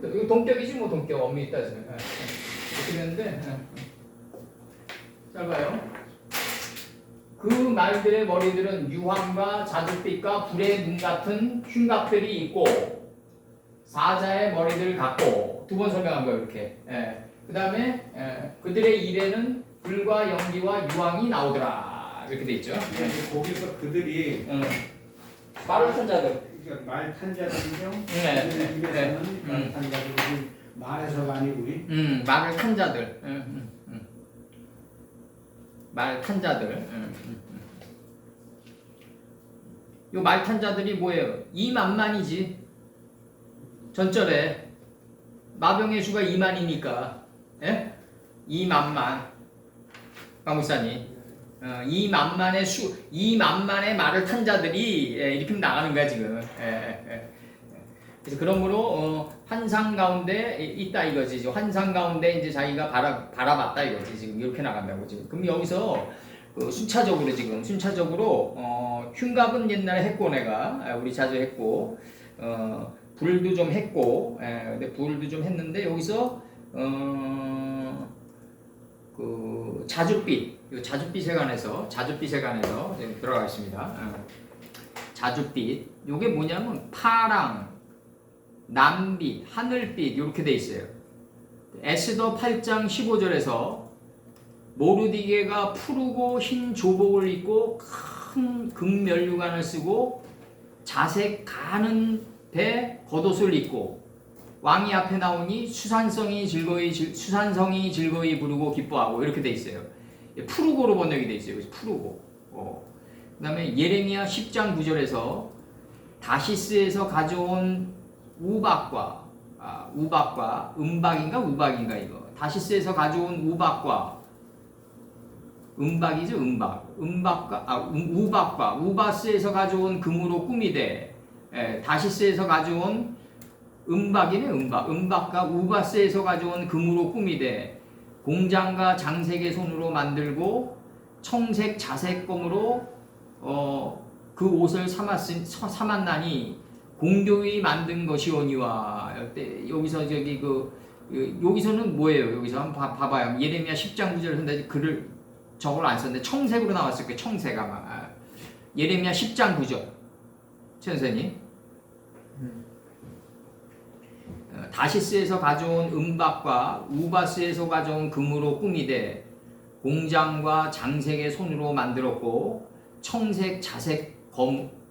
[SPEAKER 1] 이거 동격이지 뭐 동격 엄밀히 따지면. 이렇게 되는데 잘 봐요. 그 말들의 머리들은 유황과 자줏빛과 불의 눈 같은 흉곽들이 있고 사자의 머리들 같고 두 번 설명한 거예요 이렇게. 그 다음에 그들의 입에는 불과 연기와 유황이 나오더라 이렇게 돼 있죠.
[SPEAKER 3] 거기서 그들이
[SPEAKER 1] 말을 탄 자들.
[SPEAKER 3] 그러니까 말 탄자들이죠.
[SPEAKER 1] 네.
[SPEAKER 3] 입에서는 말 탄자들이 말에서가 아니고
[SPEAKER 1] 말을 탄 자들. 말 탄 자들. 요 말 탄 자들이 뭐예요? 이만만이지. 전절에 마병의 수가 2만이니까. 예? 2만만. 강목사님. 2만만의 말을 탄 자들이 이렇게 나가는 거야 지금. 그래서 그러므로 환상 가운데 있다 이거지. 환상 가운데 이제 자기가 바라봤다 이거지 지금 이렇게 나간다고 지금. 그럼 여기서 순차적으로 흉갑은 옛날에 했고 내가 우리 자주 했고 불도 좀 했고 근데 불도 좀 했는데 여기서 그 자줏빛에 관해서 들어가겠습니다. 자줏빛 요게 뭐냐면 파랑, 남빛, 하늘빛 이렇게 돼 있어요. 에스더 8장 15절에서 모르디게가 푸르고 흰 조복을 입고 큰 금면류관을 쓰고 자색 가는 배 겉옷을 입고 왕이 앞에 나오니 수산성이 즐거이 부르고 기뻐하고 이렇게 돼 있어요. 푸르고로 번역이 돼 있어요. 푸르고. 그다음에 예레미야 10장 9절에서 다시스에서 가져온 우박과 음박인가 우박인가 이거. 다시스에서 가져온 우박과 음박이죠 우박과 우바스에서 가져온 금으로 꾸미되 다시스에서 가져온 음박이네 음박과 우바스에서 가져온 금으로 꾸미되 공장과 장색의 손으로 만들고 청색 자색검으로 그 옷을 삼았나니 공교히 만든 것이오니와. 여기서 여기서는 뭐예요? 여기서 한번 봐봐요. 예레미야 10장 9절을 한다. 글을 저걸 안 썼는데 청색으로 나왔을 거예요. 청색 아마. 예레미야 10장 9절. 선생님. 다시스에서 가져온 은박과 우바스에서 가져온 금으로 꾸미되 공장과 장색의 손으로 만들었고 청색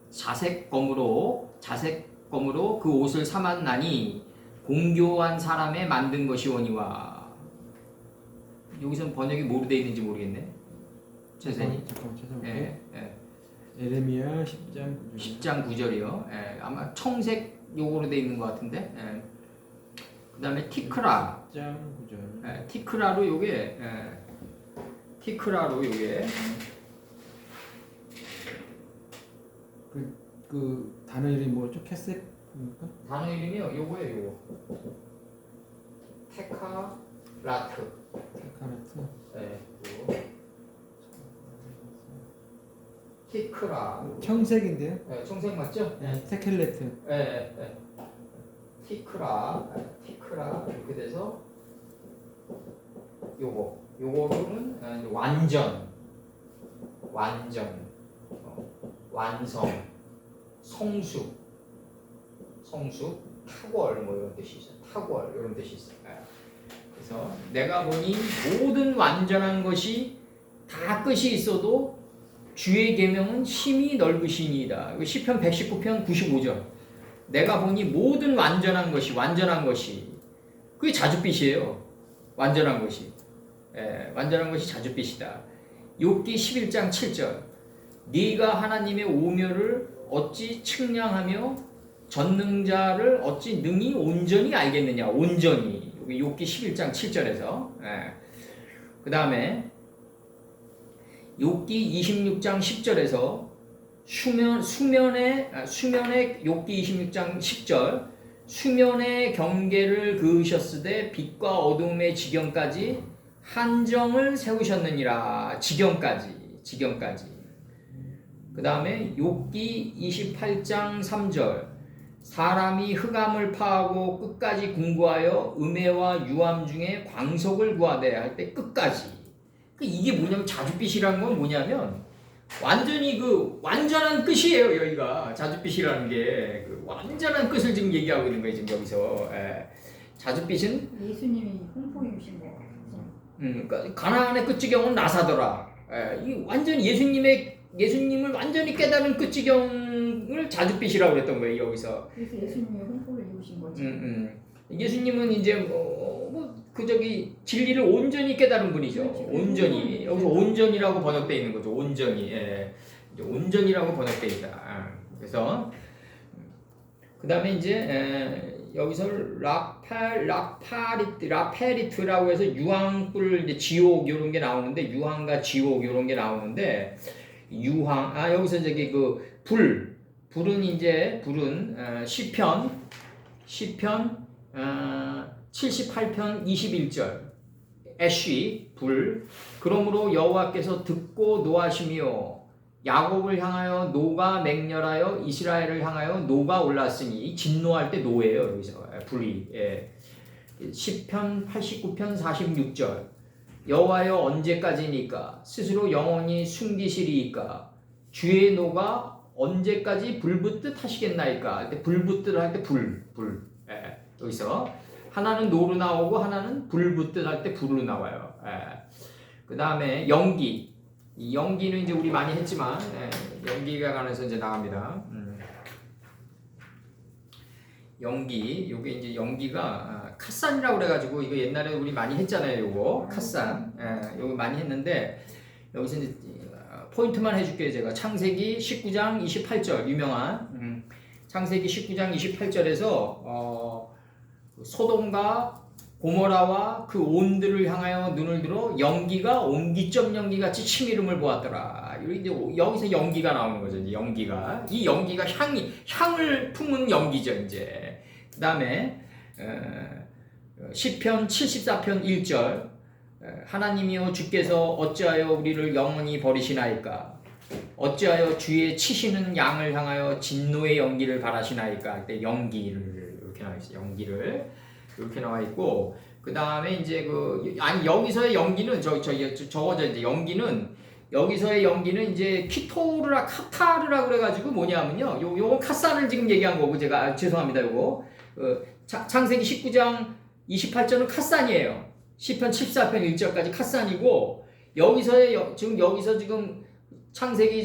[SPEAKER 1] 자색검으로 그 옷을 삼았나니 공교한 사람의 만든 것이오니와. 여기서는 번역이 뭐로 되어 있는지 모르겠네. 선생님.
[SPEAKER 2] 잠깐만 찾아볼게요.
[SPEAKER 1] 예, 예.
[SPEAKER 2] 에레미야 10장 9절.
[SPEAKER 1] 10장 9절이요. 예, 아마 청색 요거로 되어 있는 것 같은데. 예. 그 다음에 티크라.
[SPEAKER 2] 10장 9절.
[SPEAKER 1] 예, 티크라로 요게
[SPEAKER 2] 그 단어 이름이 뭐죠? 캐셋입니까?
[SPEAKER 1] 단어 이름이요. 요거예요. 요거. 테카라트.
[SPEAKER 2] 테카라트.
[SPEAKER 1] 예, 요거. 티크라.
[SPEAKER 2] 청색인데요?
[SPEAKER 1] 예, 청색 맞죠?
[SPEAKER 2] 테켈레트.
[SPEAKER 1] 예. 티크라 이렇게 돼서 요거는 완전, 완성, 성숙, 탁월 뭐 이런 뜻이 있어요. 탁월 이런 뜻이 있어요. 그래서 내가 보니 모든 완전한 것이 다 끝이 있어도 주의 계명은 심히 넓으시니이다. 시편 119편 95절. 내가 보니 모든 완전한 것이 그게 자줏빛이에요. 완전한 것이. 완전한 것이 자줏빛이다. 욥기 11장 7절. 네가 하나님의 오묘를 어찌 측량하며 전능자를 어찌 능히 온전히 알겠느냐. 온전히. 여기 욥기 11장 7절에서. 그 다음에 욥기 26장 10절에서 수면의 욥기 26장 10절 수면의 경계를 그으셨으되 빛과 어둠의 지경까지 한정을 세우셨느니라. 지경까지. 그 다음에 욥기 28장 3절 사람이 흑암을 파하고 끝까지 궁구하여 음해와 유암 중에 광석을 구하되 할 때 끝까지. 이게 뭐냐면 자줏빛이라는 건 뭐냐면 완전히 완전한 끝이에요. 여기가 자줏빛이라는 게 완전한 끝을 지금 얘기하고 있는 거예요. 지금 여기서. 자줏빛은
[SPEAKER 4] 예수님이 홍보해 주신 거.
[SPEAKER 1] 그러니까 가나안의 끝지경은 나사더라. 이 완전히 예수님을 완전히 깨달은 끝지경을 자줏빛이라고 그랬던 거예요. 여기서.
[SPEAKER 4] 그래서 예수님이 홍보를 이루신 거지.
[SPEAKER 1] 예수님은 이제 진리를 온전히 깨달은 분이죠. 온전히. 여기서 온전이라고 번역되어 있는 거죠. 온전히. 온전이라고 번역되어 있다. 그래서 그 다음에 이제 여기서 라페리트라고 해서 유황불, 이제 지옥 이런 게 나오는데 유황과 지옥 이런 게 나오는데 여기서 저기 불은 시편 78편 21절 애쉬 불 그러므로 여호와께서 듣고 노하시며 야곱을 향하여 노가 맹렬하여 이스라엘을 향하여 노가 올랐으니 진노할 때 노예요. 여기서 불이. 시편 89편 46절 여호와여 언제까지니까 스스로 영원히 숨기시리이까 주의 노가 언제까지 불붙듯 하시겠나이까. 불붙듯 할 때 불. 여기서 하나는 노로 나오고 하나는 불붙듯 할 때 불로 나와요. 그 다음에 연기. 이 연기는 이제 우리 많이 했지만 연기가 관해서 이제 나갑니다. 연기, 요게 이제 연기가 카산이라고 그래가지고 이거 옛날에 우리 많이 했잖아요. 요거 카산, 요거 많이 했는데 여기서 이제 포인트만 해줄게요. 제가 창세기 19장 28절 유명한 창세기 19장 28절에서 소돔과 고모라와 그 온들을 향하여 눈을 들어 연기가 옹기점 연기 같이 치밀음을 보았더라. 여기서 연기가 나오는 거죠. 이제 연기가 이 연기가 향을 품은 연기죠. 이제 그 다음에 시편 74편 1절 하나님이여 주께서 어찌하여 우리를 영원히 버리시나이까 어찌하여 주의 치시는 양을 향하여 진노의 연기를 바라시나이까. 할 때 연기를 이렇게 나와 있어요. 연기를 이렇게 나와 있고 그 다음에 이제 아니 여기서의 연기는 저거죠 이제 연기는 여기서의 연기는 이제 키토르라 카타르라 그래가지고 뭐냐면요. 요거 카사를 지금 얘기한 거고 제가 죄송합니다. 요거 창세기 19장 28절은 카산이에요. 시편 14편 1절까지 카산이고 여기서 지금 창세기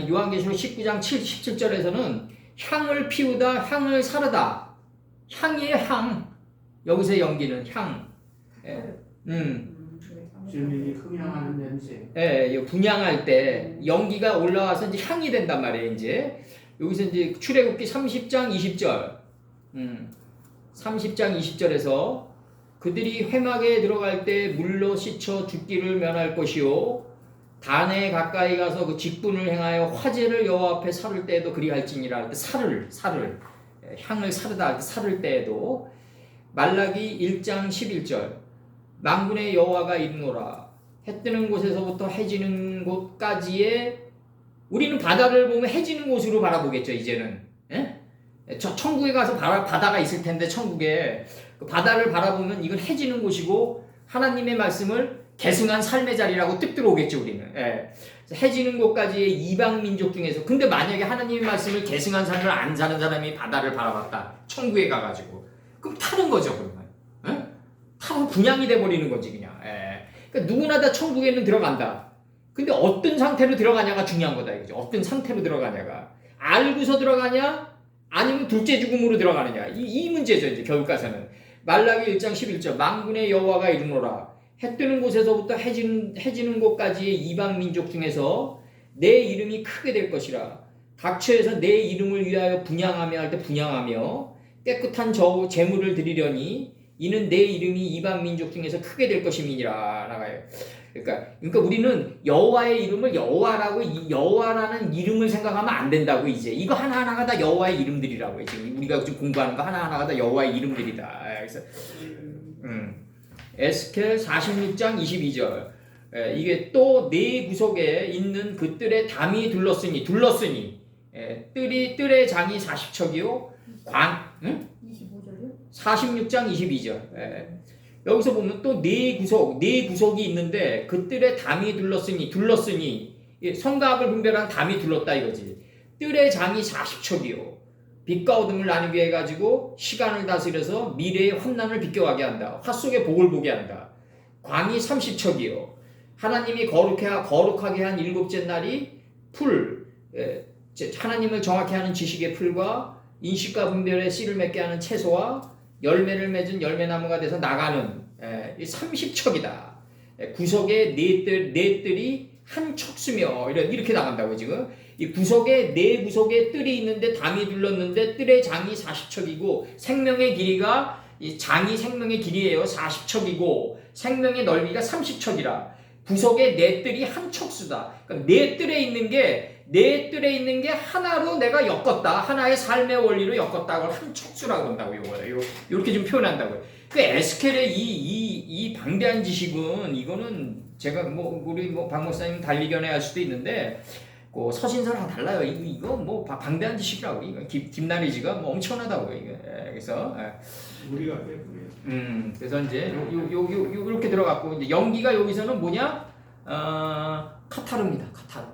[SPEAKER 1] 요한계시록 19장 17절에서는 향을 피우다 향을 사르다 향이에요 향. 여기서의 연기는 향.
[SPEAKER 3] 주님이 흥향하는 냄새.
[SPEAKER 1] 예, 분양할 때 연기가 올라와서 이제 향이 된단 말이에요. 이제 여기서 이제 출애굽기 30장 20절, 30장 20절에서 그들이 회막에 들어갈 때 물로 씻어 죽기를 면할 것이요 단에 가까이 가서 그 직분을 행하여 화제를 여호와 앞에 사를 때에도 그리할지니라. 할 때 살을 향을 사르다 할 때 사를 때에도 말라기 1장 11절 만군의 여호와가 이르노라 해 뜨는 곳에서부터 해 지는 곳까지의 우리는 바다를 보면 해 지는 곳으로 바라보겠죠. 이제는 저 천국에 가서 바다가 있을 텐데 천국에 그 바다를 바라보면 이건 해 지는 곳이고 하나님의 말씀을 계승한 삶의 자리라고 뜻 들어오겠죠. 우리는 해 지는 곳까지의 이방 민족 중에서 근데 만약에 하나님의 말씀을 계승한 삶을 안 사는 사람이 바다를 바라봤다 천국에 가가지고 그럼 타는 거죠. 그러면 타고 분양이 돼버리는 거지 그냥. 그러니까 누구나 다 천국에는 들어간다. 근데 어떤 상태로 들어가냐가 중요한 거다 이거죠. 어떤 상태로 들어가냐가 알고서 들어가냐 아니면 둘째 죽음으로 들어가느냐 이 문제죠. 이제 결국 가서는 말라기 1장 11절 만군의 여호와가 이르노라 해 뜨는 곳에서부터 해 지는 곳까지의 이방 민족 중에서 내 이름이 크게 될 것이라 각처에서 내 이름을 위하여 분양하며 할 때 분양하며 깨끗한 제물을 드리려니 이는 내 이름이 이방 민족 중에서 크게 될 것임이니라 나가요. 그러니까 우리는 여호와의 이름을 여호와라는 이름을 생각하면 안 된다고 이제 이거 하나하나가 다 여호와의 이름들이라고 지금 우리가 지금 공부하는 거 하나하나가 다 여호와의 이름들이다. 그래서 에스겔 46장 22절 이게 또 네 구석에 있는 그 뜰에 담이 둘렀으니 뜰의 장이 40척이요
[SPEAKER 4] 25절이요?
[SPEAKER 1] 46장 22절 여기서 보면 또 네 구석이 있는데 그 뜰에 담이 둘렀으니 성과 악을 분별한 담이 둘렀다 이거지. 뜰의 장이 40척이요 빛과 어둠을 나누게 해가지고 시간을 다스려서 미래의 환난을 비껴가게 한다. 화 속에 복을 보게 한다. 광이 30척이요 하나님이 거룩하게 한 일곱째 날이 하나님을 정확히 하는 지식의 풀과 인식과 분별의 씨를 맺게 하는 채소와 열매를 맺은 열매나무가 돼서 나가는 30척이다. 구석에 네 뜰이 한 척수며 이렇게 나간다고 지금. 이 구석에 네 구석에 뜰이 있는데 담이 둘렀는데 뜰의 장이 40척이고 생명의 길이가 이 장이 생명의 길이에요. 40척이고 생명의 넓이가 30척이라. 구석에 네 뜰이 한 척수다. 그러니까 네 뜰에 있는 게 하나로 내가 엮었다. 하나의 삶의 원리로 엮었다. 그걸 한 척수라고 한다고 이렇게 좀 표현한다고요. 그 에스겔의 이 방대한 지식은 이거는 제가 우리 박 목사님 달리 견해할 수도 있는데 그 서신서랑 달라요. 이거 방대한 지식이라고 이거 김나리지가 엄청나다고 이거. 그래서
[SPEAKER 3] 우리가 빼부려.
[SPEAKER 1] 그래서 이제 이렇게 들어갔고 이제 연기가 여기서는 뭐냐? 카타르입니다. 카타르.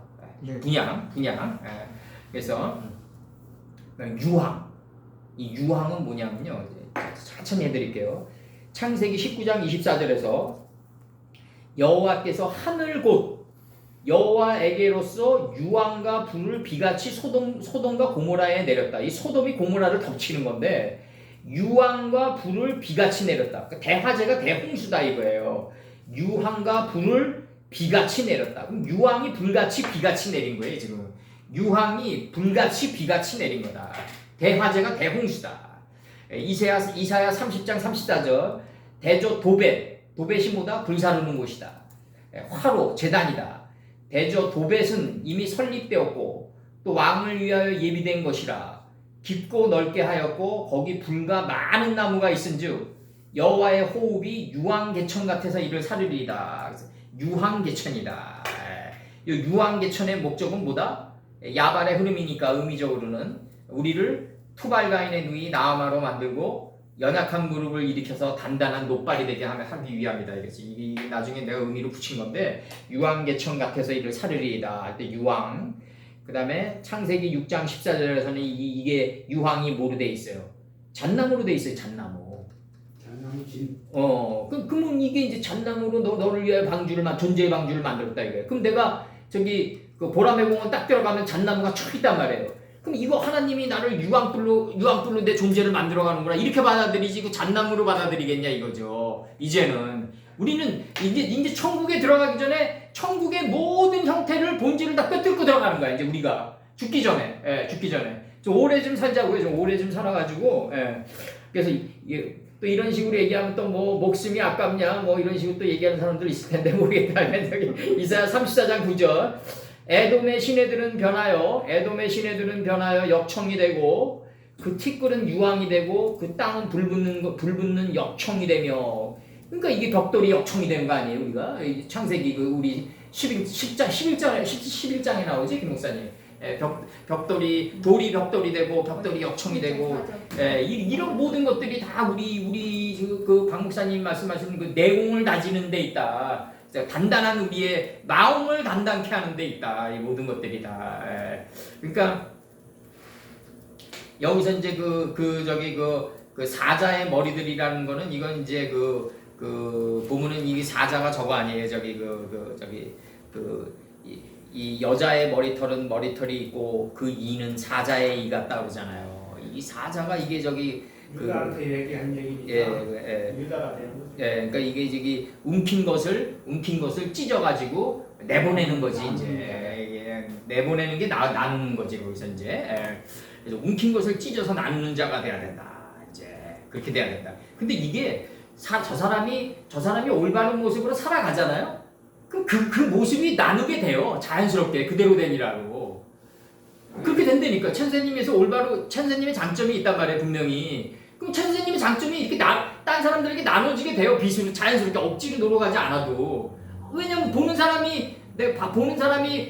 [SPEAKER 2] 네.
[SPEAKER 1] 분양. 그래서 유황. 이 유황은 뭐냐면요. 이제 천천히 해드릴게요. 창세기 19장 24절에서 여호와께서 하늘 곧 여호와에게로서 유황과 불을 비같이 소돔과 고모라에 내렸다. 이 소돔이 고모라를 덮치는 건데 유황과 불을 비같이 내렸다. 그러니까 대화재가 대홍수다 이거예요. 유황과 불을 비같이 내렸다. 그럼 유황이 불같이 비같이 내린 거예요 지금. 유황이 불같이 비같이 내린 거다. 대화재가 대홍수다. 이사야 30장 34절 대저 도벳이 뭐다? 불사르는 곳이다. 화로 제단이다. 대저 도벳은 이미 설립되었고 또 왕을 위하여 예비된 것이라. 깊고 넓게 하였고 거기 불과 많은 나무가 있은즉 여호와의 호흡이 유황개천 같아서 이를 사르리이다. 유황개천이다. 이 유황개천의 목적은 뭐다? 야발의 흐름이니까 의미적으로는 우리를 투발가인의 누이 나아마로 만들고 연약한 무릎을 일으켜서 단단한 노발이 되게 하기 위함이다 이거지. 이게 나중에 내가 의미로 붙인 건데 유황계천 같아서 이를 사르리이다 할 때 유황. 그 다음에 창세기 6장 14절에서는 이게 유황이 뭐로 돼 있어요? 잣나무로 돼 있어요. 잣나무.
[SPEAKER 3] 장난이지.
[SPEAKER 1] 그러면 이게 이제 잣나무로 너를 위하여 존재의 방주를 만들었다 이거예요. 그럼 내가 저기 그 보라매 공원 딱 들어가면 잣나무가 쭉 있단 말이에요. 그럼 이거 하나님이 나를 유황불로 내 존재를 만들어가는구나 이렇게 받아들이지 그 잣나무로 받아들이겠냐 이거죠. 이제는 우리는 이제 천국에 들어가기 전에 천국의 모든 형태를 본질을 다 꿰뚫고 들어가는 거야. 이제 우리가 죽기 전에, 죽기 전에 좀 오래 좀 살자고요. 좀 오래 좀 살아가지고, 그래서 또 이런 식으로 얘기하면 또 뭐 목숨이 아깝냐 뭐 이런 식으로 또 얘기하는 사람들 있을 텐데 모르겠다. 저기 이사야 34장 9절. 에돔의 시내들은 변하여 역청이 되고 그 티끌은 유황이 되고 그 땅은 불붙는 역청이 되며. 그러니까 이게 벽돌이 역청이 되는 거 아니에요 우리가? 창세기 우리 11장에 나오지 김 목사님. 돌이 벽돌이 되고 벽돌이 역청이 되고 이런 모든 것들이 다 우리 그 박 목사님 말씀하시는 그 내공을 다지는 데 있다. 단단한 우리의 마음을 단단케 하는 데 있다. 이 모든 것들이 다. 그러니까 여기서 이제 그 사자의 머리들이라는 거는 이건 이제 보면은 이 사자가 저거 아니에요. 이 여자의 머리털이 있고 그 이는 사자의 이 같다 그러잖아요. 이 사자가 이게
[SPEAKER 3] 유다한테 얘기한 얘기니까 유다가 되는 거지.
[SPEAKER 1] 그러니까 이게 움킨 것을 찢어가지고 내보내는 거지 이제. 내보내는 게 나누는 거지 거기서 이제. 그래서 움킨 것을 찢어서 나누는 자가 돼야 된다. 이제 그렇게 돼야 된다. 근데 이게 저 사람이 올바른 모습으로 살아가잖아요. 그 모습이 나누게 돼요. 자연스럽게 그대로 되니라고. 그렇게 된다니까. 천사님의 장점이 있단 말이에요 분명히. 그럼 천사님의 장점이 이렇게 딴 사람들에게 나눠지게 돼요. 비수로 자연스럽게 억지로 놀아가지 않아도. 왜냐면 보는 사람이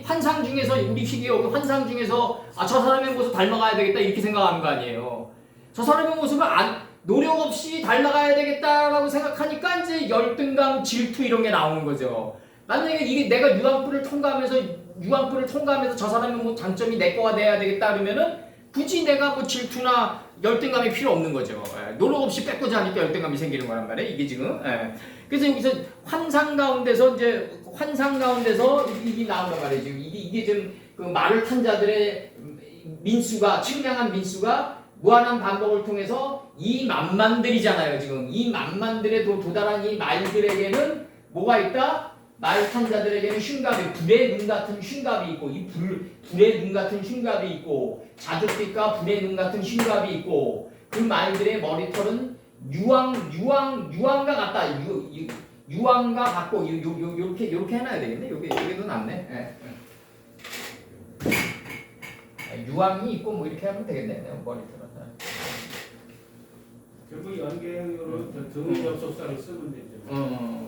[SPEAKER 1] 환상 중에서 우리 희귀 환상 중에서 저 사람의 모습 닮아가야 되겠다 이렇게 생각하는 거 아니에요. 저 사람의 모습을 노력 없이 닮아가야 되겠다라고 생각하니까 이제 열등감, 질투 이런 게 나오는 거죠. 만약에 이게 내가 유황불을 통과하면서 저 사람의 뭐 장점이 내 거가 돼야 되겠다 그러면은 굳이 내가 뭐 질투나 열등감이 필요 없는 거죠. 노력 없이 뺏고자 하니까 열등감이 생기는 거란 말이에요. 이게 지금. 그래서 여기서 환상 가운데서 이게 나온단 말이에요. 지금 이게 지금 그 말을 탄 자들의 측량한 민수가 무한한 반복을 통해서 이 만만들이잖아요. 지금 이 만만들에 도달한 이 말들에게는 뭐가 있다? 말 탄 자들에게는 흉갑이 불의 눈 같은 흉갑이 있고 이 불의 눈 같은 흉갑이 있고 자줏빛과 불의 눈 같은 흉갑이 있고 그 말들의 머리털은 유황과 같다. 유황과 같고 요렇게 해놔야 되겠네. 요게 더 낫네. 유황이 있고 뭐 이렇게 하면 되겠네. 머리털은.
[SPEAKER 3] 결국 연계형으로 등의 접속사를 쓰면 되죠.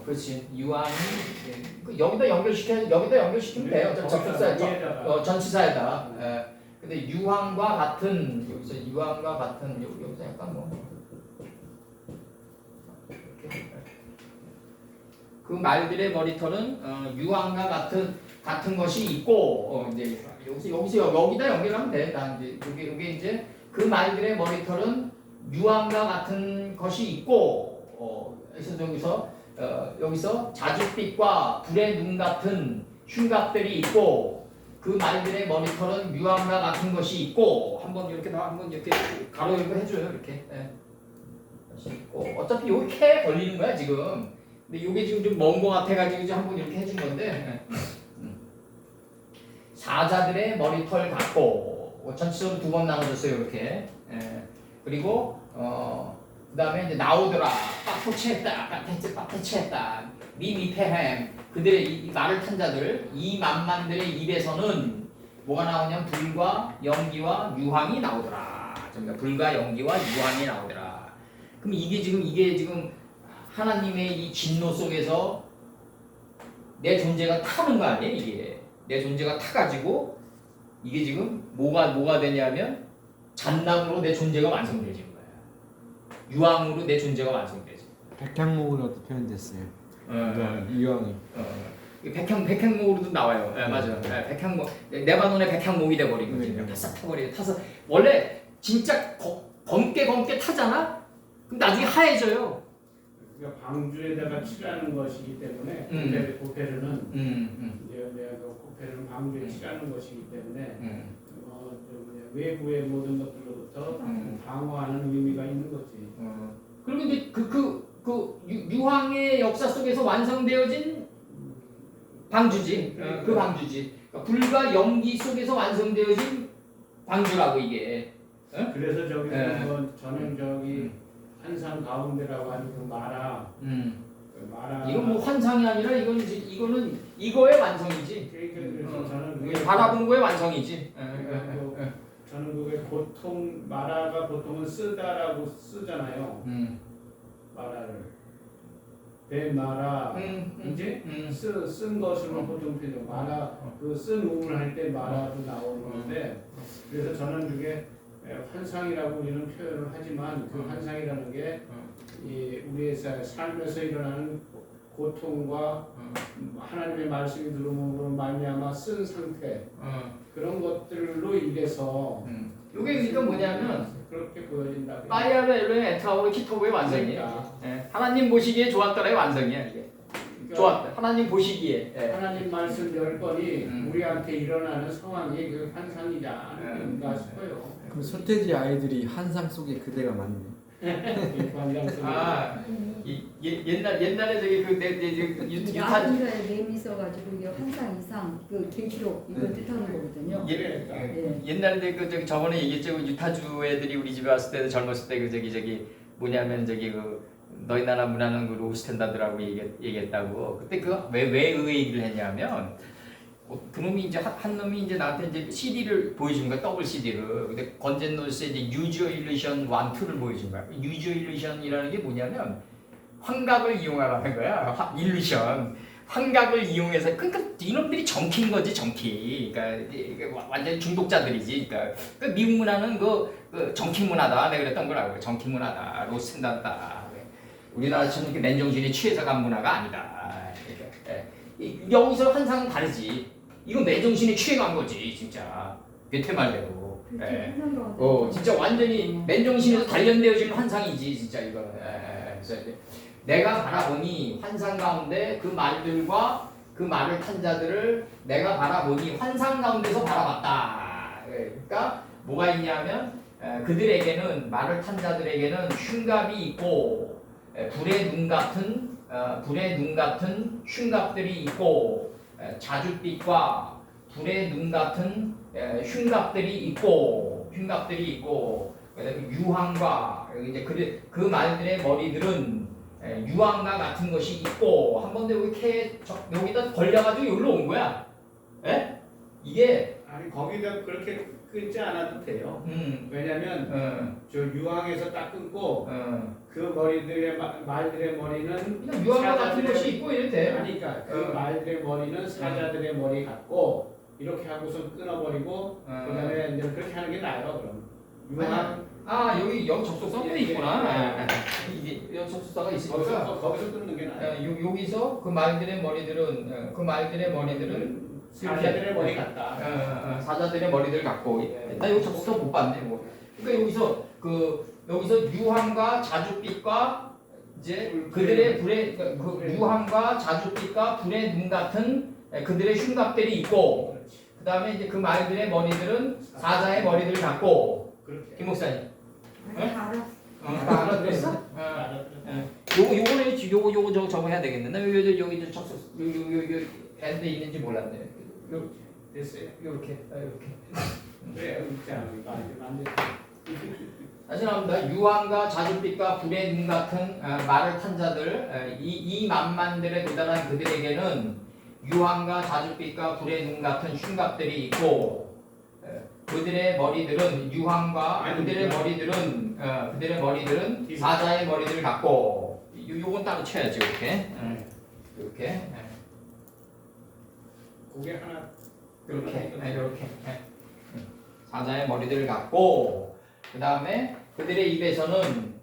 [SPEAKER 1] 그렇지. 유황이 여기다 연결시키면 돼요. 접속사 전치사에다. 근데 유황과 같은 여기서 약간 그 말들의 머리털은 유황과 같은 것이 있고 이제 여기다 연결하면 돼. 이게 이제 그 말들의 머리털은 유황과 같은 것이 있고 그래서 여기서 자줏빛과 불의 눈 같은 흉갑들이 있고 그 말들의 머리털은 유황과 같은 것이 있고 한번 이렇게 가로 열고 해줘요 이렇게. 것이 있고 어차피 이렇게 걸리는 거야 지금. 근데 이게 지금 좀 먼 거 같아가지고 이제 한번 이렇게 해준 건데. 사자들의 머리털 같고 전체적으로 2번 나눠줬어요 이렇게. 그리고 그 다음에 이제 나오더라 빠테체했다 미미페햄 그들의 이 말을 탄 자들 이 만만들의 입에서는 뭐가 나오냐면 불과 연기와 유황이 나오더라. 불과 연기와 유황이 나오더라. 그럼 이게 지금 하나님의 이 진노 속에서 내 존재가 타는 거 아니에요? 이게 내 존재가 타가지고 이게 지금 뭐가 되냐면 잣나무로 내 존재가 완성되지는 거야. 유황으로 내 존재가 완성되지.
[SPEAKER 2] 백향목으로도 표현됐어요. 유황이.
[SPEAKER 1] 백향목으로도 나와요. 예, 맞아요. 예, 백향목, 레바논의 백향목이 돼버린 거지.
[SPEAKER 2] 네.
[SPEAKER 1] 싹 타버리게 타서 원래 진짜 검게 타잖아. 그럼 나중에 하얘져요.
[SPEAKER 3] 그러니까 방주에다가 칠하는 것이기 때문에 고페르는 이제 내가 그 고페르는 방주에 칠하는 것이기 때문에 외부의 모든 것들로부터 방어하는 의미가 있는 거지.
[SPEAKER 1] 그리고 이제 유황의 역사 속에서 완성되어진 방주지. 그 방주지. 그러니까 불과 연기 속에서 완성되어진 방주라고 이게.
[SPEAKER 3] 그래서 저기 저는 저기 환상 가운데라고 하는 그 마라. 그 마라.
[SPEAKER 1] 이건 뭐 환상이 아니라 이거는 이거의 완성이지.
[SPEAKER 3] 그래서 저는
[SPEAKER 1] 바라본 거의 완성이지.
[SPEAKER 3] 저는 그게 보통 마라가 보통은 쓰다라고 쓰잖아요. 마라를 배마라 이제 쓴 것으로 보통 표현 마라 그 쓴 우물 할 때 마라도 나오는 건데 그래서 저는 그게 환상이라고 우리는 표현을 하지만 그 환상이라는 게 이 우리의 삶에서 일어나는 고통과 하나님의 말씀이 들어옴으로 말미암아 쓴 상태 그런 것들로 인해서
[SPEAKER 1] 이게 그러니까 뭐냐면
[SPEAKER 3] 그렇게 보여진다.
[SPEAKER 1] 파이아르 엘로의 에타오르 키토브의 완성이에요. 하나님 보시기에 좋았더라의 완성이야 이게.
[SPEAKER 3] 그러니까
[SPEAKER 1] 좋았다. 하나님 보시기에.
[SPEAKER 3] 하나님 말씀 10번이 우리한테 일어나는 상황이 그 환상이지 않을까 싶어요.
[SPEAKER 2] 그럼 서태지 아이들이 환상 속에 그대가 맞네.
[SPEAKER 1] 옛날에 저기 유타
[SPEAKER 4] 아이들의 뇌미 써가지고 이게 환상 이상 그 계시록 이걸 뜻하는 거거든요.
[SPEAKER 1] 옛날에 저번에 얘기했죠. 유타주 애들이 우리 집에 왔을 때 젊었을 때 저기 뭐냐면 저기 너희 나라 문화는 그 로우 스탠다드라고 얘기했다고. 그때 왜 그 얘기를 했냐면 그놈이 이제 한 놈이 이제 나한테 이제 CD를 보여준 거야. 더블 CD를. 근데 건젠노스의 이제 유저 일루션 1, 2를 보여준 거야. 유저 일루션이라는 게 뭐냐면 환각을 이용하라는 거야. 일루션. 환각을 이용해서 그러니까 이놈들이 정키인 거지 정키. 그러니까 완전 중독자들이지. 그러니까 미국 문화는 그 정키 문화다. 내가 그랬던 거라고. 정키 문화다. 로스 스탠다드다. 우리나라처럼 이렇게 맨정신에 취해서 간 문화가 아니다. 그러니까, 여기서 환상은 다르지. 이건 맨정신에 취해간 거지 진짜. 베테 말대로. 진짜 완전히 맨정신에서 단련되어지는 환상이지 진짜 이거는. 그래서 내가 바라보니 환상 가운데 그 말들과 그 말을 탄 자들을 내가 바라보니 환상 가운데서 바라봤다. 그러니까 뭐가 있냐면 그들에게는 말을 탄 자들에게는 흉갑이 있고 불의 눈 같은 흉갑들이 있고 자줏빛과 불의 눈 같은 흉갑들이 있고 유황과 이제 그 말들의 머리들은 유황과 같은 것이 있고 한 번도 여기다 걸려가지고 여기로 온 거야. 이게
[SPEAKER 3] 아니 거기다 그렇게 끊지 않아도 돼요. 왜냐면 저 유황에서 딱 끊고 그 머리들의 말들의 머리는
[SPEAKER 1] 그냥 유황과 같은 것이 있고 이래도 돼.
[SPEAKER 3] 아니 그러니까 그 말들의 머리는 사자들의 머리 같고 이렇게 하고서 끊어버리고 그다음에 이제 그렇게 하는 게 나아요. 그럼 유황
[SPEAKER 1] 여기 접속사가 있구나. 이게 여기 접속사가 있으니까
[SPEAKER 3] 거기서 끊는 게 나아요.
[SPEAKER 1] 여기서 그 말들의 머리들은
[SPEAKER 3] 사자들의 머리 같다.
[SPEAKER 1] 사자들의 머리들 같고 나 여기 접속사 못 봤네 뭐. 그러니까 여기서 유황과 자줏빛과 이제 그들의 불의 유황과 자줏빛과 불의 눈 같은 그들의 흉갑들이 있고 그 다음에 이제 그 말들의 머리들은 사자의 머리들 같고. 김 목사님.
[SPEAKER 4] 다
[SPEAKER 1] 알아들었어? 요거 저거 해야 되겠네. 나 여기 접속 여기 엔드 있는지 몰랐네.
[SPEAKER 3] 됐어요.
[SPEAKER 1] 이렇게.
[SPEAKER 3] 그래,
[SPEAKER 1] 다시 나옵니다. 유황과 자줏빛과 불의 눈 같은 말을 탄 자들, 이 만만들에 도달한 그들에게는 유황과 자줏빛과 불의 눈 같은 흉갑들이 있고, 그들의 머리들은 그들의 머리들은 사자의 머리들 같고, 요건 따로 쳐야지 이렇게.
[SPEAKER 3] 고개 하나
[SPEAKER 1] 이렇게 사자의 머리들을 갖고 그 다음에 그들의 입에서는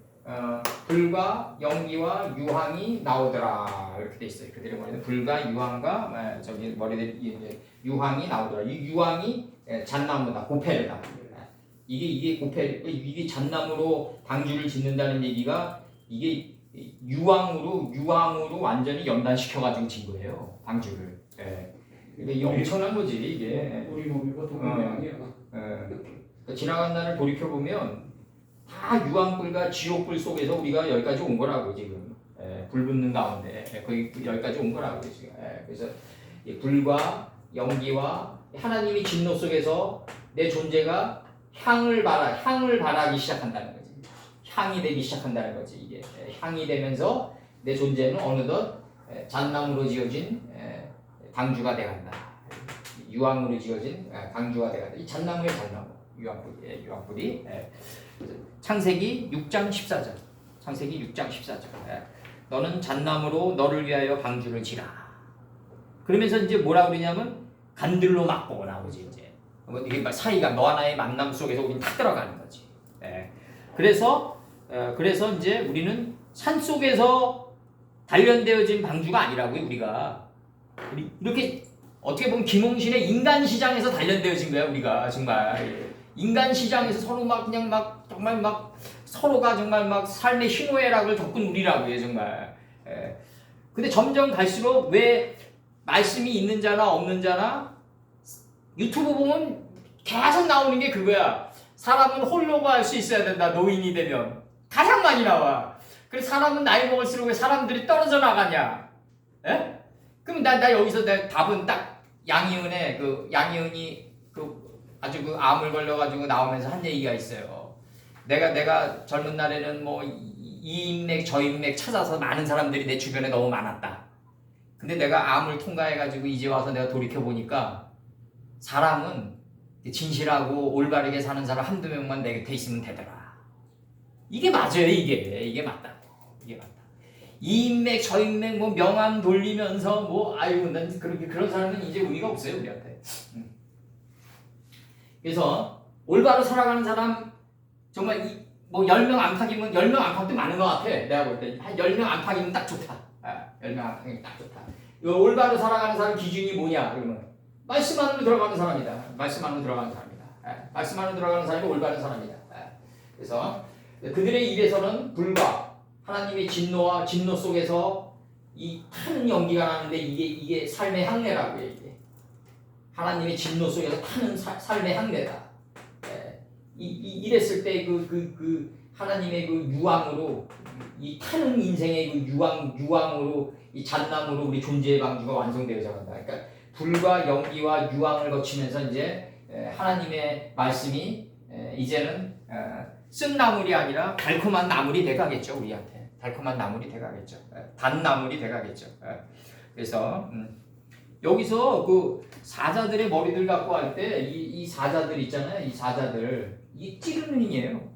[SPEAKER 1] 불과 연기와 유황이 나오더라 이렇게 돼 있어요. 그들의 머리는 불과 유황과 저기 머리들 이제 유황이 나오더라. 이 유황이 잣나무다, 고페르다. 이게 고페르, 이게 잣나무로 방주를 짓는다는 얘기가 이게 유황으로 완전히 연단시켜가지고 진 거예요, 방주를. 이게 엄청난 거지 이게.
[SPEAKER 3] 우리 몸이 보통 모양이에요.
[SPEAKER 1] 지나간 날을 돌이켜 보면 다 유황불과 지옥불 속에서 우리가 여기까지 온 거라고 지금. 불 붙는 가운데 거기 여기까지 온 거라고 지금. 그래서 이 불과 연기와 하나님의 진노 속에서 내 존재가 향을 발하기 시작한다는 거지. 향이 되기 시작한다는 거지 이게. 향이 되면서 내 존재는 어느덧 잣나무로 지어진 방주가 돼간다. 유황으로 지어진 방주가 돼간다. 이 잣나무의 잣나무, 유황불이. 창세기 6장 14절. 창세기 6장 14절. 너는 잣나무로 너를 위하여 방주를 지라. 그러면서 이제 뭐라 그러냐면 간들로 막고 나오지 이제. 이게 사이가 너와 나의 만남 속에서 우리는 탁 들어가는 거지. 그래서 이제 우리는 산 속에서 단련되어진 방주가 아니라고요. 우리가 이렇게 어떻게 보면 김홍신의 인간 시장에서 단련되어진 거야. 우리가 정말 인간 시장에서 서로 막 그냥 막 정말 막 서로가 정말 막 삶의 희노애락을 겪은 우리라고요. 정말. 근데 점점 갈수록 왜 말씀이 있는 자나 없는 자나 유튜브 보면 계속 나오는 게 그거야. 사람은 홀로가 할 수 있어야 된다. 노인이 되면 가장 많이 나와. 그래서 사람은 나이 먹을수록 왜 사람들이 떨어져 나가냐? 에? 그럼 나 여기서 내 답은 딱 양희은이 아주 암을 걸려가지고 나오면서 한 얘기가 있어요. 내가 젊은 날에는 뭐 이 인맥 저 인맥 찾아서 많은 사람들이 내 주변에 너무 많았다. 근데 내가 암을 통과해가지고 이제 와서 내가 돌이켜 보니까 사람은 진실하고 올바르게 사는 사람 한두 명만 내 곁에 있으면 되더라. 이게 맞아요. 이게 맞다. 이게 맞다. 이 인맥 저 인맥 뭐 명함 돌리면서 뭐 아유 난 그런 사람은 이제 의미가 없어요 우리한테. 그래서 올바로 살아가는 사람 정말 뭐 10명 안팎이면 10명 안팎도 많은 것 같아. 내가 볼 때 한 10명 안팎이면 딱 좋다. 10명 안팎이면 딱 좋다. 올바로 살아가는 사람 기준이 뭐냐 그러면 말씀 안으로 들어가는 사람이다. 말씀 안으로 들어가는 사람이다. 말씀 안으로 들어가는 사람이 올바른 사람이다. 그래서 그들의 입에서는 불과 하나님의 진노 속에서 이 타는 연기가 나는데 이게 삶의 향내라고 해. 이게 하나님의 진노 속에서 타는 삶의 향내다. 이랬을 때 그 하나님의 그 유황으로 이 타는 인생의 그 유황으로 이 잣나무로 우리 존재의 방주가 완성되어져 간다. 그러니까 불과 연기와 유황을 거치면서 이제 하나님의 말씀이 이제는 쓴 나물이 아니라 달콤한 나물이 돼가겠죠. 우리한테 달콤한 나물이 돼가겠죠. 단 나물이 돼가겠죠. 그래서 여기서 그 사자들의 머리들 갖고 할 때 이 사자들 있잖아요. 이 사자들 이 찌르는이에요.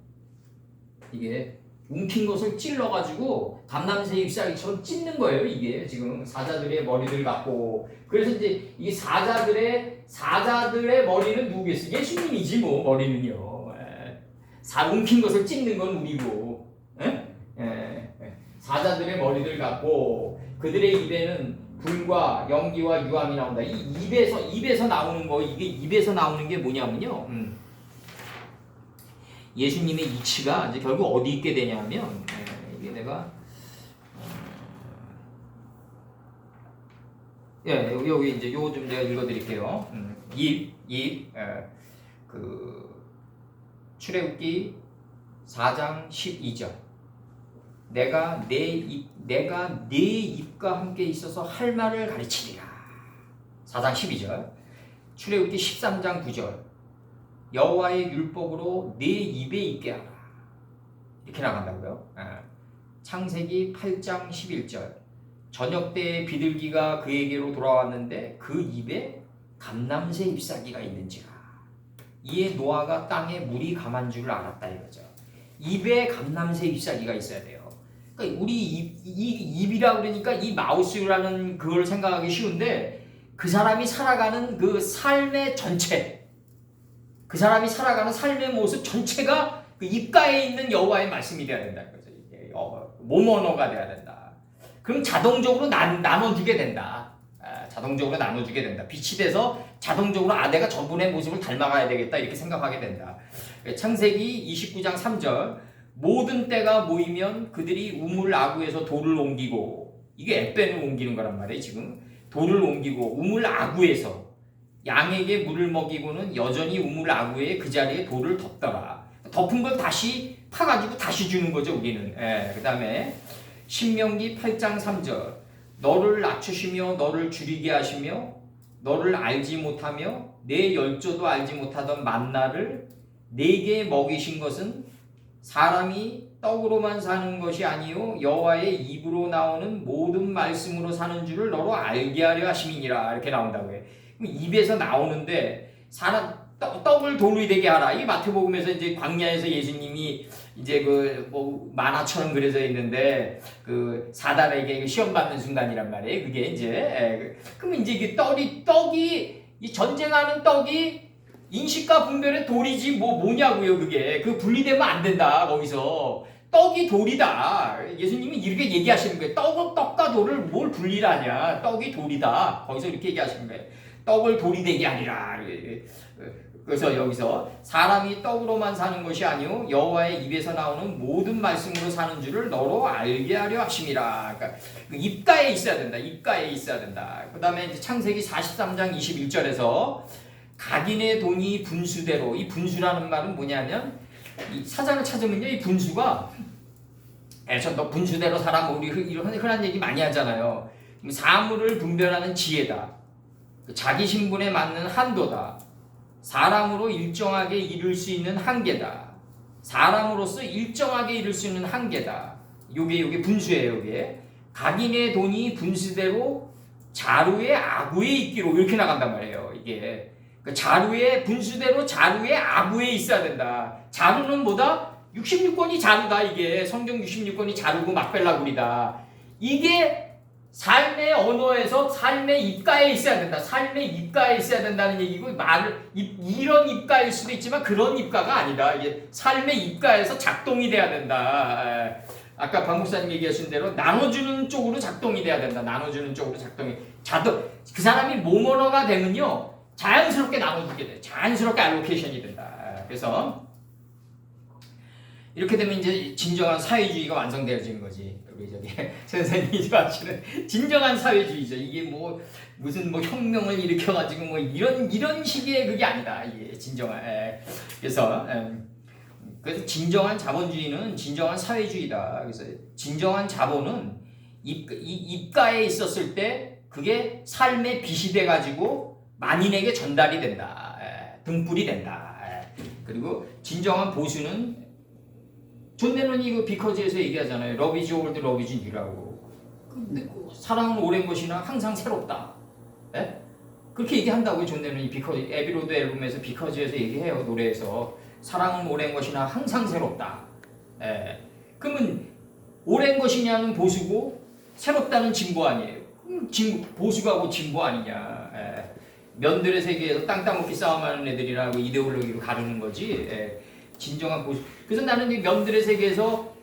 [SPEAKER 1] 이게 움킨 것을 찔러가지고 감남새 잎사귀처럼 찢는 거예요. 이게 지금 사자들의 머리들 갖고. 그래서 이제 이 사자들의 머리는 누구겠어? 예수님이지 뭐 머리는요. 움킨 것을 찢는 건 우리고. 사자들의 머리들 갖고 그들의 입에는 불과 연기와 유황이 나온다. 이 입에서 나오는 거 이게 입에서 나오는 게 뭐냐면요. 예수님의 이치가 이제 결국 어디 있게 되냐면 이게 내가 여기 이제 요 좀 제가 읽어드릴게요. 출애굽기 4장 12절. 내가 네 입과 함께 있어서 할 말을 가르치리라. 4장 12절. 출애굽기 13장 9절. 여호와의 율법으로 네 입에 있게 하라. 이렇게 나간다고요. 창세기 8장 11절. 저녁 때에 비둘기가 그에게로 돌아왔는데 그 입에 감람새 잎사귀가 있는지라. 이에 노아가 땅에 물이 감한 줄을 알았다 이거죠. 입에 감람새 잎사귀가 있어야 돼요. 그러니까 우리 입이라 그러니까 이 마우스라는 그걸 생각하기 쉬운데 그 사람이 살아가는 그 삶의 전체, 그 사람이 살아가는 삶의 모습 전체가 그 입가에 있는 여호와의 말씀이 되어야 된다는 거죠. 모모너가 돼야 된다. 그럼 자동적으로 나눠주게 된다. 자동적으로 나눠주게 된다. 빛이 돼서 자동적으로 아내가 저분의 모습을 닮아가야 되겠다 이렇게 생각하게 된다. 창세기 29장 3절 모든 때가 모이면 그들이 우물아구에서 돌을 옮기고 이게 엣벤을 옮기는 거란 말이에요. 지금 돌을 옮기고 우물아구에서 양에게 물을 먹이고는 여전히 우물아구에 그 자리에 돌을 덮더라. 덮은 걸 다시 파가지고 다시 주는 거죠 우리는. 그 다음에 신명기 8장 3절 너를 낮추시며 너를 줄이게 하시며 너를 알지 못하며 내 열조도 알지 못하던 만나를 네게 먹이신 것은 사람이 떡으로만 사는 것이 아니요 여호와의 입으로 나오는 모든 말씀으로 사는 줄을 너로 알게 하려 하심이니라 이렇게 나온다고 해요. 입에서 나오는데 사람 떡을 돌이 되게 하라. 이 마태복음에서 이제 광야에서 예수님이 이제 그 뭐 만화처럼 그려져 있는데 그 사단에게 시험 받는 순간이란 말이에요. 그게 이제 그러면 이제 이게 떡이 이 전쟁하는 떡이 인식과 분별의 돌이지 뭐냐고요. 그게 그 분리되면 안 된다. 거기서 떡이 돌이다. 예수님이 이렇게 얘기하시는 거예요. 떡과 돌을 뭘 분리를 하냐. 떡이 돌이다. 거기서 이렇게 얘기하시는 거예요. 떡을 돌이 되게 하니라. 그래서 여기서 사람이 떡으로만 사는 것이 아니요 여호와의 입에서 나오는 모든 말씀으로 사는 줄을 너로 알게 하려 하심이라. 그러니까 입가에 있어야 된다. 입가에 있어야 된다. 그 다음에 이제 창세기 43장 21절에서 각인의 돈이 분수대로, 이 분수라는 말은 뭐냐면 이 사전을 찾으면요 이 분수가 너 분수대로 살아 뭐 우리 이런 흔한 얘기 많이 하잖아요. 사물을 분별하는 지혜다. 자기 신분에 맞는 한도다. 사람으로 일정하게 이룰 수 있는 한계다. 사람으로서 일정하게 이룰 수 있는 한계다. 요게 분수예요. 요게 각인의 돈이 분수대로 자루의 아구에 있기로 이렇게 나간단 말이에요. 이게 자루의 분수대로 자루의 아구에 있어야 된다. 자루는 뭐다? 66권이 자루다. 이게 성경 66권이 자루고 막벨라굴이다. 이게 삶의 언어에서 삶의 입가에 있어야 된다. 삶의 입가에 있어야 된다는 얘기고 이런 입가일 수도 있지만 그런 입가가 아니다. 이게 삶의 입가에서 작동이 돼야 된다. 아까 박 목사님 얘기하신 대로 나눠주는 쪽으로 작동이 돼야 된다. 나눠주는 쪽으로 작동이 그 사람이 모모너가 되면요 자연스럽게 나눠주게 돼. 자연스럽게 알로케이션이 된다. 그래서 이렇게 되면 이제 진정한 사회주의가 완성되어지는 거지. 우리 저기 선생님이 하시는 진정한 사회주의죠. 이게 뭐 무슨 뭐 혁명을 일으켜가지고 뭐 이런 식의 그게 아니다. 이게 진정한. 그래서 진정한 자본주의는 진정한 사회주의다. 그래서 진정한 자본은 입가에 있었을 때 그게 삶의 빛이 돼가지고 만인에게 전달이 된다. 등불이 된다. 그리고 진정한 보수는 존 레논이 그 비커즈에서 얘기하잖아요. Love is old, love is new라고. 근데 사랑은 오랜 것이나 항상 새롭다. 그렇게 얘기한다고요. 존 레논이 비커즈 에비로드 앨범에서 비커즈에서 얘기해요. 노래에서 사랑은 오랜 것이나 항상 새롭다. 그러면 오랜 것이냐는 보수고 새롭다는 진보 아니에요. 보수가 진보 아니냐. 면들의 세계에서 땅 따먹기 싸움하는 애들이라고 이데올로기로 가르는 거지. 진정한 보수. 그래서 나는 이 면들의 세계에서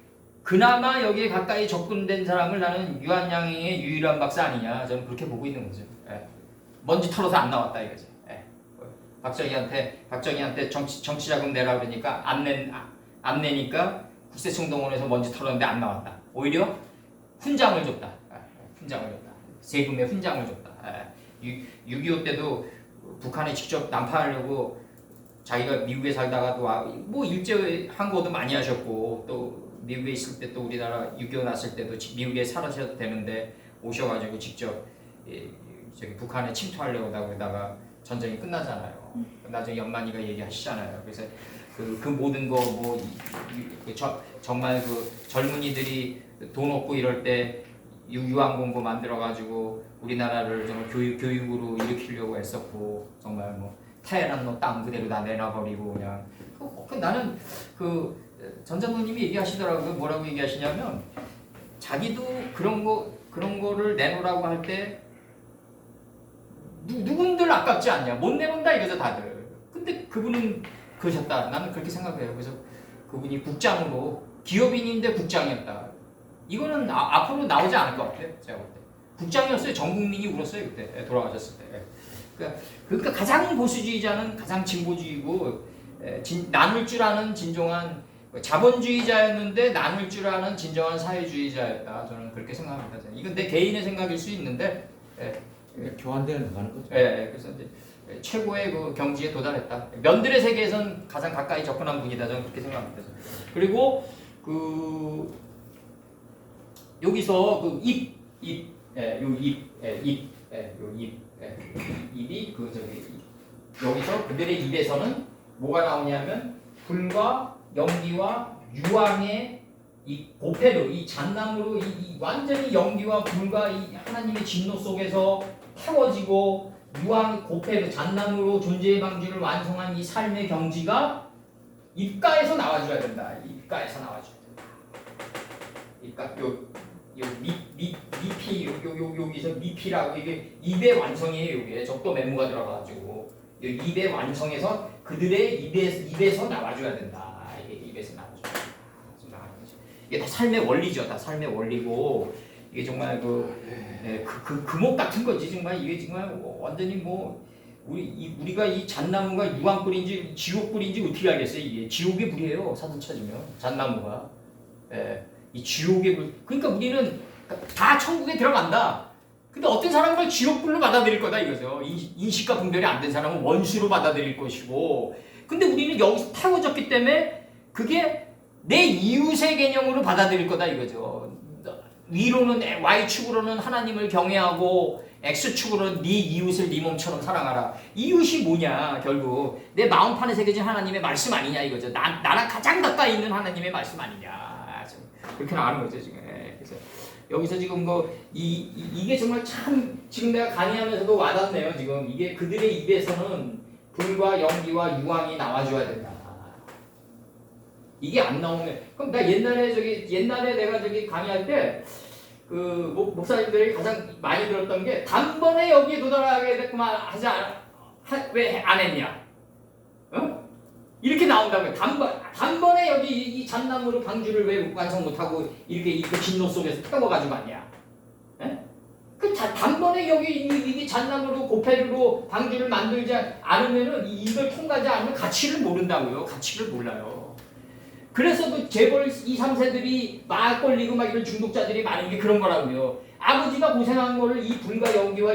[SPEAKER 1] 그나마 여기에 가까이 접근된 사람을 나는 유한양의 유일한 박사 아니냐. 저는 그렇게 보고 있는 거죠. 먼지 털어서 안 나왔다 이거죠. 박정희한테 정치 자금 내라 그러니까 안 내니까 국세청동원에서 먼지 털었는데 안 나왔다. 오히려 훈장을 줬다. 세금의 훈장을 줬다. 6.25 때도 북한에 직접 난파하려고 자기가 미국에 살다가도 뭐 일제 항고도 많이 하셨고 또 미국에 있을 때 또 우리나라 6.25 났을 때도 미국에 살아셔도 되는데 오셔가지고 직접 저기 북한에 침투하려고 그러다가 전쟁이 끝나잖아요. 나중에 연만이가 얘기하시잖아요. 그래서 그 모든 거 뭐 정말 그 젊은이들이 돈 없고 이럴 때 유한공고 만들어가지고 우리나라를 정말 교육으로 일으키려고 했었고 정말 뭐 태어난 너 땅 그대로 다 내놔버리고 그냥 나는 그 전장로님이 얘기하시더라고요. 뭐라고 얘기하시냐면 자기도 그런 거를 내놓으라고 할 때 누군들 아깝지 않냐. 못 내놓는다 이거죠 다들. 근데 그분은 그러셨다. 나는 그렇게 생각해요. 그래서 그분이 국장으로 기업인인데 국장이었다. 이거는 앞으로 나오지 않을 것 같아요. 제가 볼 때. 국장이었어요. 전 국민이 울었어요 그때 돌아가셨을 때. 그러니까 가장 보수주의자는 가장 진보주의고 나눌 줄 아는 진정한 자본주의자였는데 나눌 줄 아는 진정한 사회주의자였다. 저는 그렇게 생각합니다. 이건 내 개인의 생각일 수 있는데
[SPEAKER 2] 교환되는 가는 거죠.
[SPEAKER 1] 그래서 이제 최고의 그 경지에 도달했다. 면들의 세계에선 가장 가까이 접근한 분이다. 저는 그렇게 생각합니다. 그리고 그 여기서 그 입이 그 저기 여기서 그들의 입에서는 뭐가 나오냐면 불과 연기와 유황의 이 고패로 이 잣나무로 이 완전히 연기와 불과 이 하나님의 진노 속에서 태워지고 유황 고패로 잣나무로 존재의 방주를 완성한 이 삶의 경지가 입가에서 나와줘야 된다. 입가에서 나와줘야 된다. 입가 미피 여기서 미피라고 이게 입의 완성이에요. 이게 적도 메모가 들어가가지고 입의 완성에서 그들의 입에서 나와줘야 된다. 이게 입에서 나와줘야 된다. 이게 다 삶의 원리죠. 다 삶의 원리고 이게 정말 금옥 같은 거지. 정말 이게 정말 완전히 뭐 우리가 이 잣나무가 유황불인지 지옥불인지 어떻게 알겠어요? 이게 지옥의 불이에요. 사진 찾으면 잣나무가. 이 지옥의 불. 그러니까 우리는 다 천국에 들어간다. 근데 어떤 사람은 지옥불로 받아들일 거다 이거죠. 인식과 분별이 안 된 사람은 원수로 받아들일 것이고. 근데 우리는 여기서 태워졌기 때문에 그게 내 이웃의 개념으로 받아들일 거다 이거죠. 위로는 Y축으로는 하나님을 경외하고 X축으로는 네 이웃을 네 몸처럼 사랑하라. 이웃이 뭐냐 결국 내 마음판에 새겨진 하나님의 말씀 아니냐 이거죠. 나랑 가장 가까이 있는 하나님의 말씀 아니냐. 그렇게 나가는 거죠 지금. 그래서 여기서 지금 이게 정말 참 지금 내가 강의하면서도 와닿네요. 지금 이게 그들의 입에서는 불과 연기와 유황이 나와줘야 된다. 이게 안 나오면 그럼 나 옛날에 내가 강의할 때 그 목사님들이 가장 많이 들었던 게 단번에 여기에 도달하게 됐구만 하지 왜 안 했냐? 어? 이렇게 나온다고요. 단번에 여기 이 잣나무로 방주를 왜 완성 못하고 이렇게 그 진노 속에서 태워가지고 왔냐? 단번에 여기 이 잣나무로 고패류로 방주를 만들지 않으면은 이걸 통과하지 않으면 가치를 모른다고요. 가치를 몰라요. 그래서 그 재벌 2, 3세들이 막 걸리고 막 이런 중독자들이 많은 게 그런 거라고요. 아버지가 고생한 거를 이 불과 연기와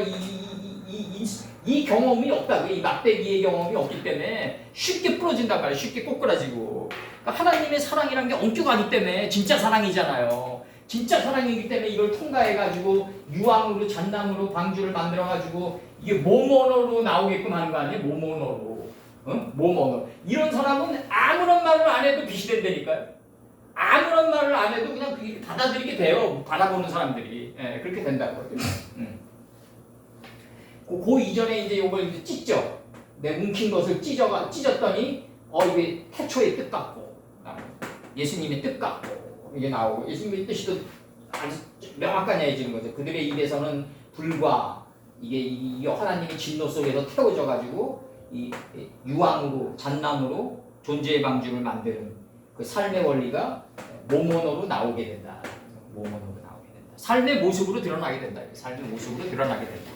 [SPEAKER 1] 이 경험이 없다고요. 이 막대기의 경험이 없기 때문에 쉽게 부러진단 말이에요. 쉽게 꼬꾸라지고. 그러니까 하나님의 사랑이란 게 엄격하기 때문에 진짜 사랑이잖아요. 진짜 사랑이기 때문에 이걸 통과해가지고 유황으로 잣나무로 방주를 만들어가지고 이게 모모노로 나오게끔 하는 거 아니에요? 모모노로. 모모노. 이런 사람은 아무런 말을 안 해도 빛이 된다니까요. 아무런 말을 안 해도 그냥 그게 받아들이게 돼요. 바라보는 사람들이. 그렇게 된다고. 그 이전에 이제 요걸 이제 찢죠. 내 뭉킨 것을 찢었더니 이게 태초의 뜻 같고 예수님의 뜻 같고 이게 나오고 예수님의 뜻이 아주 명확하냐해지는 거죠. 그들의 입에서는 불과 이게 하나님의 진노 속에서 태워져 가지고 이 유황으로 잣나무로 존재의 방주를 만드는 그 삶의 원리가 모모노로 나오게 된다. 모모노로 나오게 된다. 삶의 모습으로 드러나게 된다. 삶의 모습으로 드러나게 된다.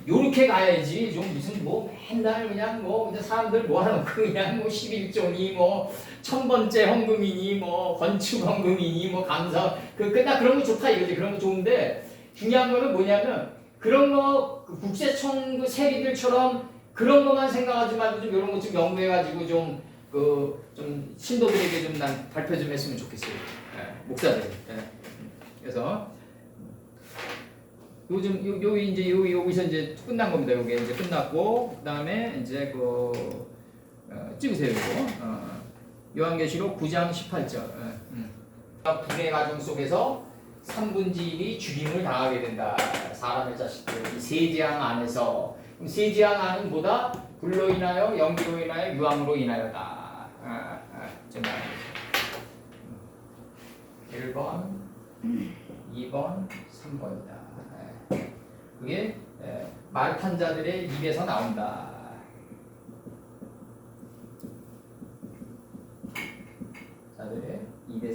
[SPEAKER 1] 요렇게 가야지 좀 무슨 맨날 그냥 사람들 모아놓고 그냥 11조니 1000번째 헌금이니 건축 헌금이니 감사 나 그런 거 좋다 이거지. 그런 거 좋은데 중요한 거는 뭐냐면 그런 거 국세청 그 세리들처럼 그런 것만 생각하지 말고 좀 이런 거 좀 연구해가지고 좀 신도들에게 좀 난 발표 좀 했으면 좋겠어요. 목사들. 그래서 여기서 이제 끝난 겁니다. 여기 이제 끝났고 그다음에 이제 찍으세요. 이거. 요한계시록 9장 18절. 불의 가정 속에서 3분의 1이 죽임을 당하게 된다. 사람의 자식들. 이 세 재앙 안에서. 그럼 세 재앙 안은 뭐다? 불로 인하여, 연기로 인하여, 유황으로 인하여다. 정말. 1번, 2번, 3번이다. 그게 말 탄 자들의 입에서 나온다. 자들의 입에서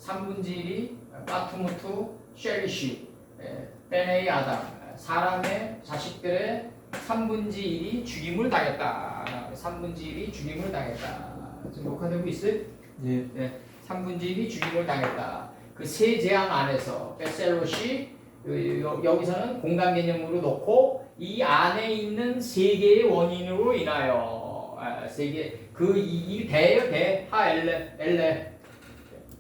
[SPEAKER 1] 3분의 1이 파트모트 쉐리시 베네이 아담 사람의 자식들의 3분의 1이 죽임을 당했다. 3분의 1이 죽임을 당했다. 지금 녹화되고 있어요?
[SPEAKER 2] 예.
[SPEAKER 1] 네, 3분의 1이 죽임을 당했다. 그 세 재앙 안에서 베셀롯이 여기서는 공간 개념으로 놓고 이 안에 있는 세 개의 원인으로 인하여 세 개 이 대예요 대 하엘레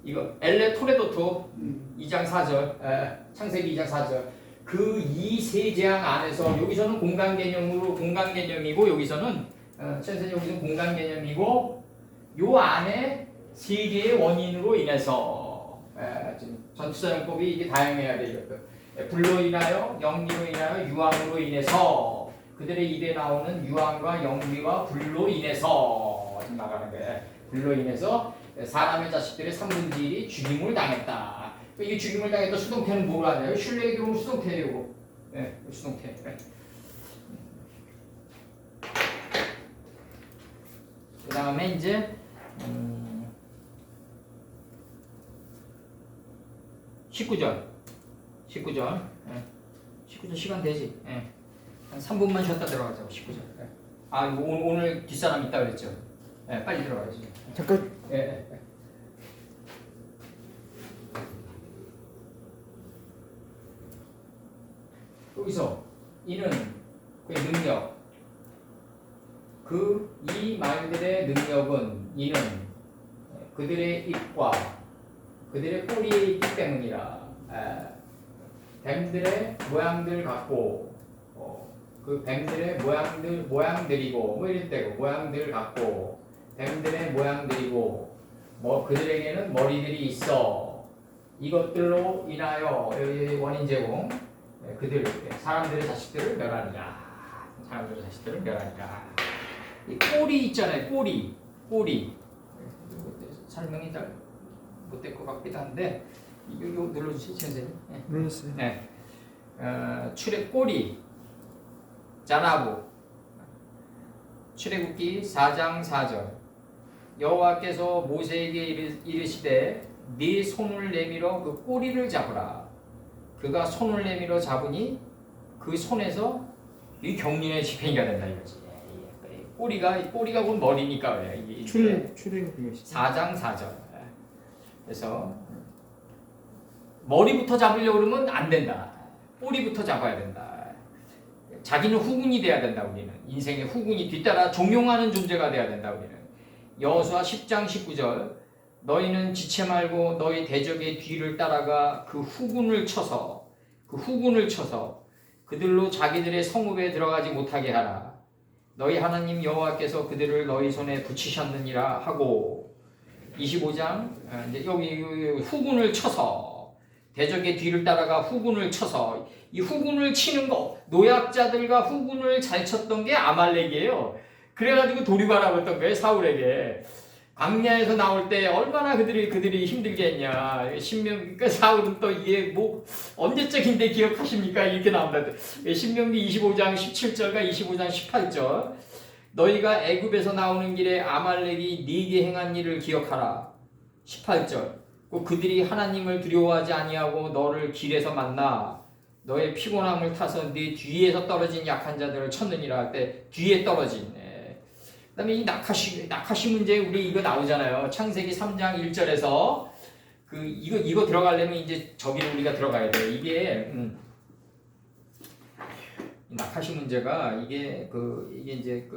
[SPEAKER 1] 이거 엘레 토레도토 2장 4절 창세기 2장 4절 그 이 세 재앙 안에서 여기서는 공간 개념이고 여기서는 천천히 여기서는 공간 개념이고 요 안에 세 개의 원인으로 인해서 지금 전투사용법이 이게 다양해야 되겠고 불로 인하여 연기로 인하여 유황으로 인해서 그들의 입에 나오는 유황과 연기와 불로 인해서 지금 나가는 거예요. 불로 인해서 사람의 자식들의 3분의 1이 죽임을 당했다. 이게 죽임을 당했다. 수동태는 뭐로 하냐요? 신뢰의 경우 수동태고, 수동태. 그 다음에 이제 19절 19절 시간 되지? 한 3분만 쉬었다 들어가자고 19절. 아 이거 오늘 뒷사람 있다 그랬죠? 빨리 들어가야지.
[SPEAKER 2] 잠깐.
[SPEAKER 1] 여기서 이는 그의 능력 이 말들의 능력은 이는 그들의 입과 그들의 꼬리에 있기 때문이라. 뱀들의 모양들 갖고 그 뱀들의 모양들이고 뭐 이럴 때고 모양들 갖고 뱀들의 모양들이고 뭐 그들에게는 머리들이 있어. 이것들로 인하여 여기 원인 제공 그들 사람들의 자식들을 멸하니라. 사람들의 자식들을 멸하니라. 이 꼬리 있잖아요. 꼬리 설명이 잘 못될 것 같기도 한데 이거 눌러주시죠 선생님.
[SPEAKER 2] 눌렀어요.
[SPEAKER 1] 네. 꼬리 자나부 출애굽기 4장 4절 여호와께서 모세에게 이르시되 네 손을 내밀어 그 꼬리를 잡으라. 그가 손을 내밀어 잡으니 그 손에서 이 경륜의 집행이가 된다 이거지. 꼬리가 곧 머리니까 그래. 이게
[SPEAKER 2] 출애굽기
[SPEAKER 1] 4장 4절. 그래서 머리부터 잡으려고 그러면 안 된다. 꼬리부터 잡아야 된다. 자기는 후군이 돼야 된다. 우리는 인생의 후군이 뒤따라 종용하는 존재가 돼야 된다. 우리는 여호수아 10장 19절 너희는 지체 말고 너희 대적의 뒤를 따라가 그 후군을 쳐서 그들로 자기들의 성읍에 들어가지 못하게 하라. 너희 하나님 여호와께서 그들을 너희 손에 붙이셨느니라 하고 25장 이제 여기 후군을 쳐서 대적의 뒤를 따라가 후군을 쳐서 이 후군을 치는 거 노약자들과 후군을 잘 쳤던 게 아말렉이에요. 그래가지고 도륙하라고 했던 거예요. 사울에게. 광야에서 나올 때 얼마나 그들이 힘들게 했냐. 신명 그 사울은 또 이게 뭐 언제적인데 기억하십니까? 이렇게 나온다. 신명기 25장 17절과 25장 18절. 너희가 애굽에서 나오는 길에 아말렉이 네게 행한 일을 기억하라. 18절. 그들이 하나님을 두려워하지 아니하고 너를 길에서 만나 너의 피곤함을 타서 네 뒤에서 떨어진 약한 자들을 쳤느니라 할 때 뒤에 떨어진. 그다음에 이 낙하시 문제 우리 이거 나오잖아요. 창세기 3장 1절에서 이거 들어가려면 이제 저기를 우리가 들어가야 돼. 이게 낙하시 문제가 이게 이제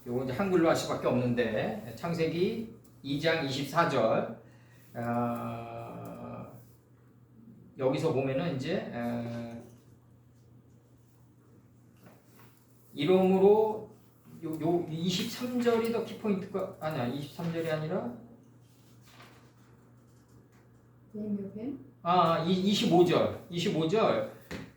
[SPEAKER 1] 요거 이제 한글로 할 수밖에 없는데 창세기 2장 24절 여기서 보면은 이제 이러므로 요 23절이 더 키포인트가 아니야. 23절이 아니라 25절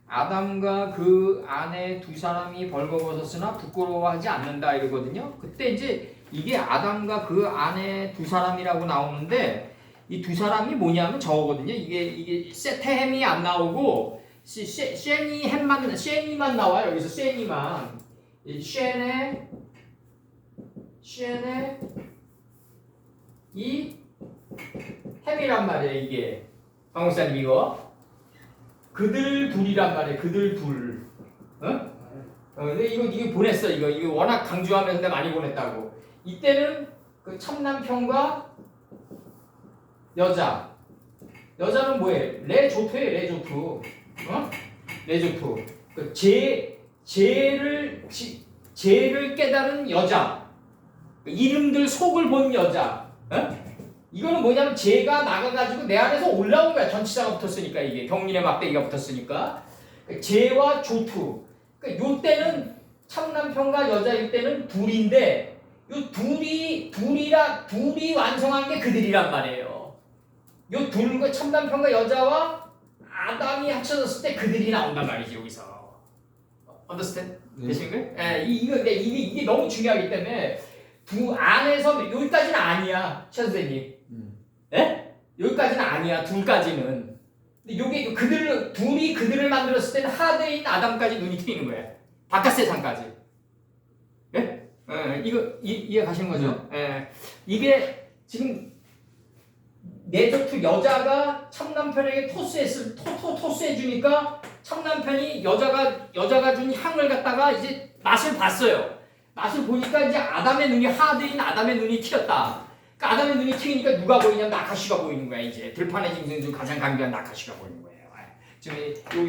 [SPEAKER 1] 아담과 그 아내 두 사람이 벌거벗었으나 부끄러워하지 않는다 이러거든요. 그때 이제 이게 아담과 그 아내 두 사람이라고 나오는데 이 두 사람이 뭐냐면 저거거든요. 이게 세테햄이 안 나오고 쉐니만 나와요. 여기서 쉐니만 쉐네 이 햄이란 말이에요. 이게 강목사님 이거 그들 둘이란 말이에요. 그들 둘. 어? 근데 이거 보냈어. 이거 워낙 강조하면서 내가 많이 보냈다고. 이때는 그 참남편과 여자는 뭐예요? 레조투예요. 레조투. 어? 레조투. 그 죄를 깨달은 여자. 이름들 속을 본 여자. 어? 이거는 뭐냐면 죄가 나가가지고 내 안에서 올라온 거야. 전치사가 붙었으니까 이게 병민의 막대기가 붙었으니까. 죄와 조투. 그러니까 요 때는 참남편과 여자일 때는 둘인데 요 둘이 완성한 게 그들이란 말이에요. 요 둘과 참남편과 여자와 아담이 합쳐졌을 때 그들이 나온단 말이지 여기서. understand? 되신 거예요? 예, 이게 너무 중요하기 때문에 두 안에서 여기까지는 아니야, 최 선생님. 예? 여기까지는 아니야, 둘까지는. 근데 요게 둘이 그들을 만들었을 때는 하드인 아담까지 눈이 트이는 거야. 바깥 세상까지. 예? 이거 이해 가시는 거죠? 예. 이게 지금 내조투 여자가 참남편에게 토스해 주니까 참남편이 여자가 준 향을 갖다가 이제 맛을 봤어요. 맛을 보니까 이제 아담의 눈이 하드인 아담의 눈이 튀었다. 그러니까 아담의 눈이 튀니까 누가 보이냐면 나카시가 보이는 거야. 이제 들판의 짐승 중 가장 강교한 나카시가 보이는 거예요. 지금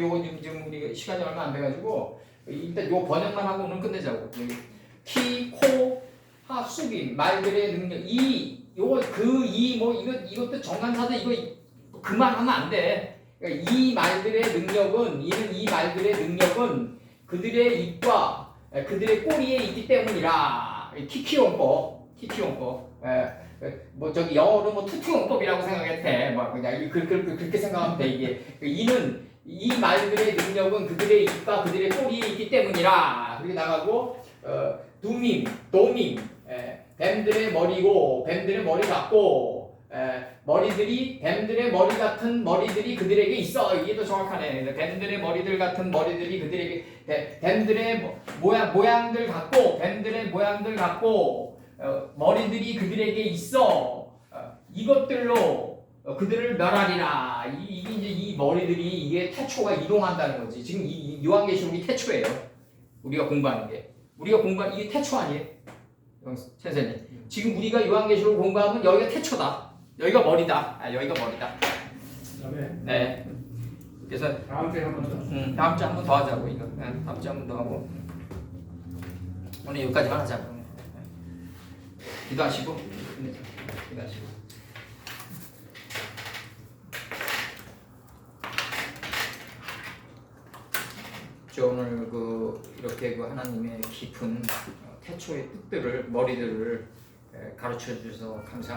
[SPEAKER 1] 요거 지금 우리 시간이 얼마 안 돼가지고 일단 요 번역만 하고 오늘 끝내자고. 키, 코, 하, 수빈 말들의 능력 이것도 정관사도 이거 그만하면 안 돼. 그러니까 이 말들의 능력은 그들의 입과 그들의 꼬리에 있기 때문이라. 키키용법. 뭐 저기 영어로 뭐 투투용법이라고 생각해도 돼. 뭐 그냥 그렇게 생각하면 돼. 이게 이 말들의 능력은 그들의 입과 그들의 꼬리에 있기 때문이라. 그렇게 나가고 도밈 뱀들의 머리고 뱀들의 머리 같고 뱀들의 머리 같은 머리들이 그들에게 있어. 이게 더 정확하네. 뱀들의 머리들 같은 머리들이 그들에게 뱀들의 모양들 같고 머리들이 그들에게 있어. 이것들로 그들을 멸하리라. 이게 이제 이 머리들이 이게 태초가 이동한다는 거지. 지금 이 요한계시록이 태초예요. 우리가 공부하는 게. 이게 태초 아니에요? 선생님. 지금 우리가 요한계시록 공부하면 여기가 태초다. 여기가 머리다. 여기가 머리다. 네. 그래서
[SPEAKER 3] 다음 주에 한 번 더.
[SPEAKER 1] 다음 주에 한 번 더 하자고 이거. 다음 주에 한 번 더 하고 오늘 여기까지만 하자고. 기도하시고. 저 오늘 이렇게 하나님의 깊은 태초의 뜻들을 머리들을 가르쳐 주셔서 감사합니다.